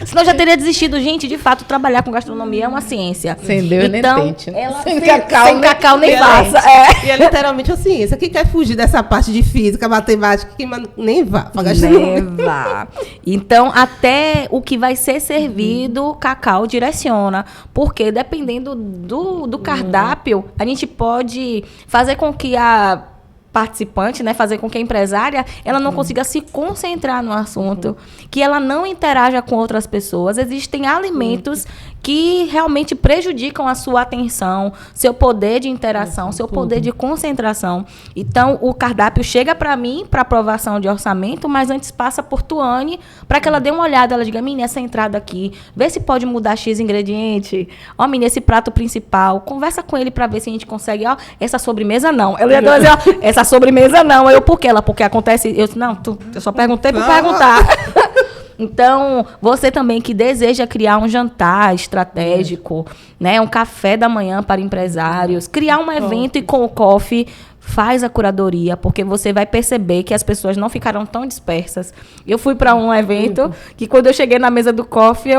Senão eu já teria desistido. Gente, de fato, trabalhar com gastronomia é uma ciência. Sem Deus então, nem tente. Ela, sem cacau nem faça. É. E é literalmente a ciência. Quem quer fugir dessa parte de física, matemática, nem vá pra gastronomia. Nem vá. Então, até o que vai ser servido, Cacau direciona. Porque dependendo do cardápio, a gente pode fazer com que a participante, né, fazer com que a empresária ela não consiga se concentrar no assunto, que ela não interaja com outras pessoas. Existem alimentos que realmente prejudicam a sua atenção, seu poder de interação, seu poder de concentração. Então, o cardápio chega para mim para aprovação de orçamento, mas antes passa por Tuane para que ela dê uma olhada, ela diga: "Menina, essa entrada aqui, vê se pode mudar X ingrediente. Ó, menina, esse prato principal, conversa com ele para ver se a gente consegue, ó, essa sobremesa não". Ela ia dizer: "Ó, essa sobremesa não". Eu, por quê? Ela, porque acontece, eu disse: "Não, eu só perguntei por perguntar". Então, você também que deseja criar um jantar estratégico, né, um café da manhã para empresários, criar um evento e com o coffee, faz a curadoria, porque você vai perceber que as pessoas não ficarão tão dispersas. Eu fui para um evento que quando eu cheguei na mesa do coffee,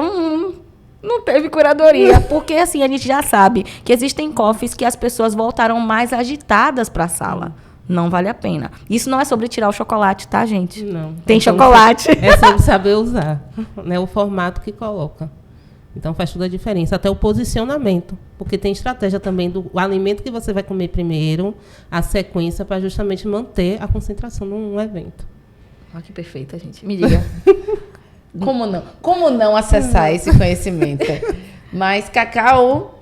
não teve curadoria, porque assim, a gente já sabe que existem coffees que as pessoas voltaram mais agitadas para a sala. Não vale a pena. Isso não é sobre tirar o chocolate, tá, gente? Não. Tem chocolate. É sobre saber usar, né, o formato que coloca. Então faz toda a diferença, até o posicionamento, porque tem estratégia também do alimento que você vai comer primeiro, a sequência para justamente manter a concentração num evento. Olha que perfeita, gente. Me diga. Como não acessar esse conhecimento? Mas, Cacau,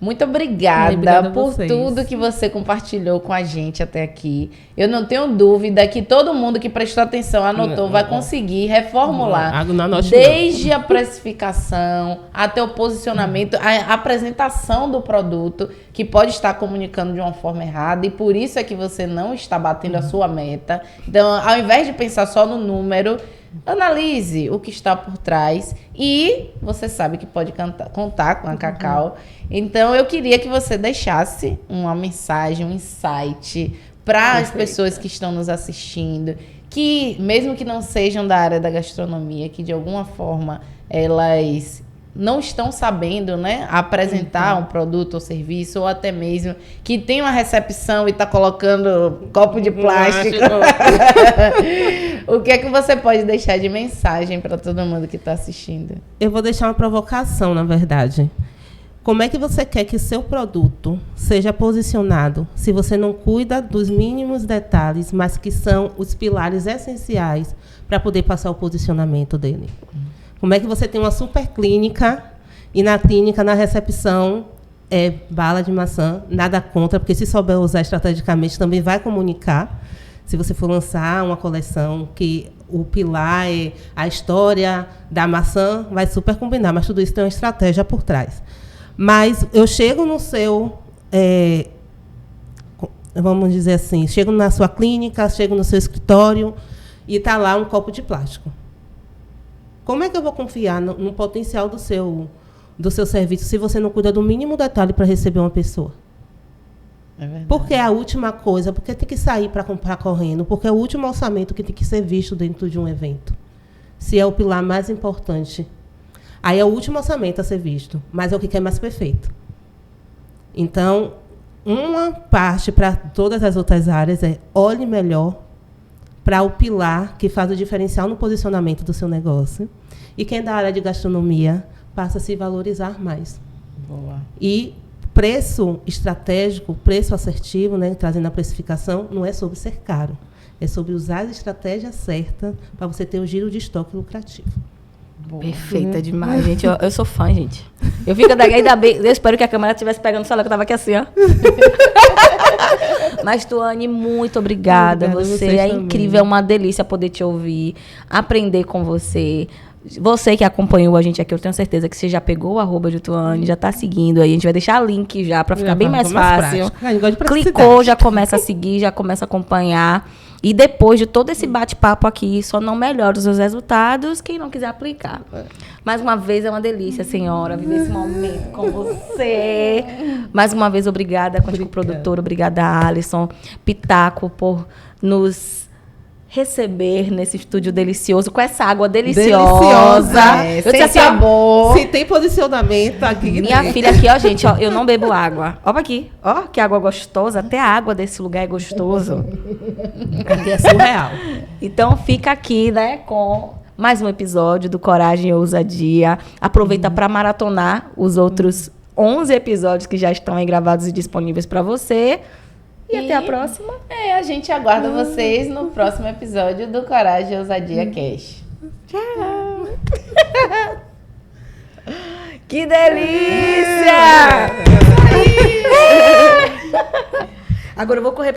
muito obrigada por tudo que você compartilhou com a gente até aqui. Eu não tenho dúvida que todo mundo que prestou atenção, anotou, vai conseguir reformular. Desde a precificação até o posicionamento, a apresentação do produto, que pode estar comunicando de uma forma errada, e por isso é que você não está batendo a sua meta. Então, ao invés de pensar só no número, analise o que está por trás e você sabe que pode contar com a Cacau. Então, eu queria que você deixasse uma mensagem, um insight para as pessoas que estão nos assistindo, que mesmo que não sejam da área da gastronomia, que de alguma forma elas não estão sabendo, né, apresentar um produto ou serviço, ou até mesmo que tem uma recepção e está colocando copo de plástico. O que é que você pode deixar de mensagem para todo mundo que está assistindo? Eu vou deixar uma provocação, na verdade. Como é que você quer que seu produto seja posicionado se você não cuida dos mínimos detalhes, mas que são os pilares essenciais para poder passar o posicionamento dele? Como é que você tem uma super clínica e na clínica, na recepção, é bala de maçã, nada contra, porque se souber usar estrategicamente também vai comunicar. Se você for lançar uma coleção que o pilar é a história da maçã, vai super combinar, mas tudo isso tem uma estratégia por trás. Mas eu chego no seu, vamos dizer assim, chego na sua clínica, chego no seu escritório e está lá um copo de plástico. Como é que eu vou confiar no potencial do seu serviço se você não cuida do mínimo detalhe para receber uma pessoa? É verdade. Porque é a última coisa, porque tem que sair para comprar correndo, porque é o último orçamento que tem que ser visto dentro de um evento. Se é o pilar mais importante. Aí é o último orçamento a ser visto, mas é o que é mais perfeito. Então, uma parte para todas as outras áreas é olhe melhor para o pilar que faz o diferencial no posicionamento do seu negócio. E quem é da área de gastronomia passa a se valorizar mais. Boa. E preço estratégico, preço assertivo, né, trazendo a precificação, não é sobre ser caro. É sobre usar a estratégia certa para você ter o giro de estoque lucrativo. Boa. Perfeita demais, gente. Eu sou fã, gente. Eu fico daqui, ainda bem. Eu espero que a câmera estivesse pegando só lá, que eu tava aqui assim, ó. Mas, Tuane, muito obrigada. Você é incrível, é uma delícia poder te ouvir, aprender com você. Você que acompanhou a gente aqui, eu tenho certeza que você já pegou o @ de Tuane, já está seguindo aí. A gente vai deixar link já para ficar bem mais fácil. Clicou, já começa a seguir, já começa a acompanhar. E depois de todo esse bate-papo aqui, só não melhora os seus resultados quem não quiser aplicar. Mais uma vez, é uma delícia, senhora, viver esse momento com você. Mais uma vez, obrigada, Quântico Produtora, obrigada, Alisson Pitaco, por nos receber nesse estúdio delicioso, com essa água deliciosa. Sem sabor. Se tem posicionamento aqui. Minha filha aqui, ó, gente, ó, eu não bebo água. Ó aqui, ó, que água gostosa. Até a água desse lugar é gostoso. Aqui é surreal. Então, fica aqui, né, com mais um episódio do Coragem e Ousadia. Aproveita para maratonar os outros 11 episódios que já estão aí gravados e disponíveis para você. E até a próxima. A gente aguarda vocês no próximo episódio do Coragem e Ousadia Cash. Tchau. Que delícia! Agora eu vou correr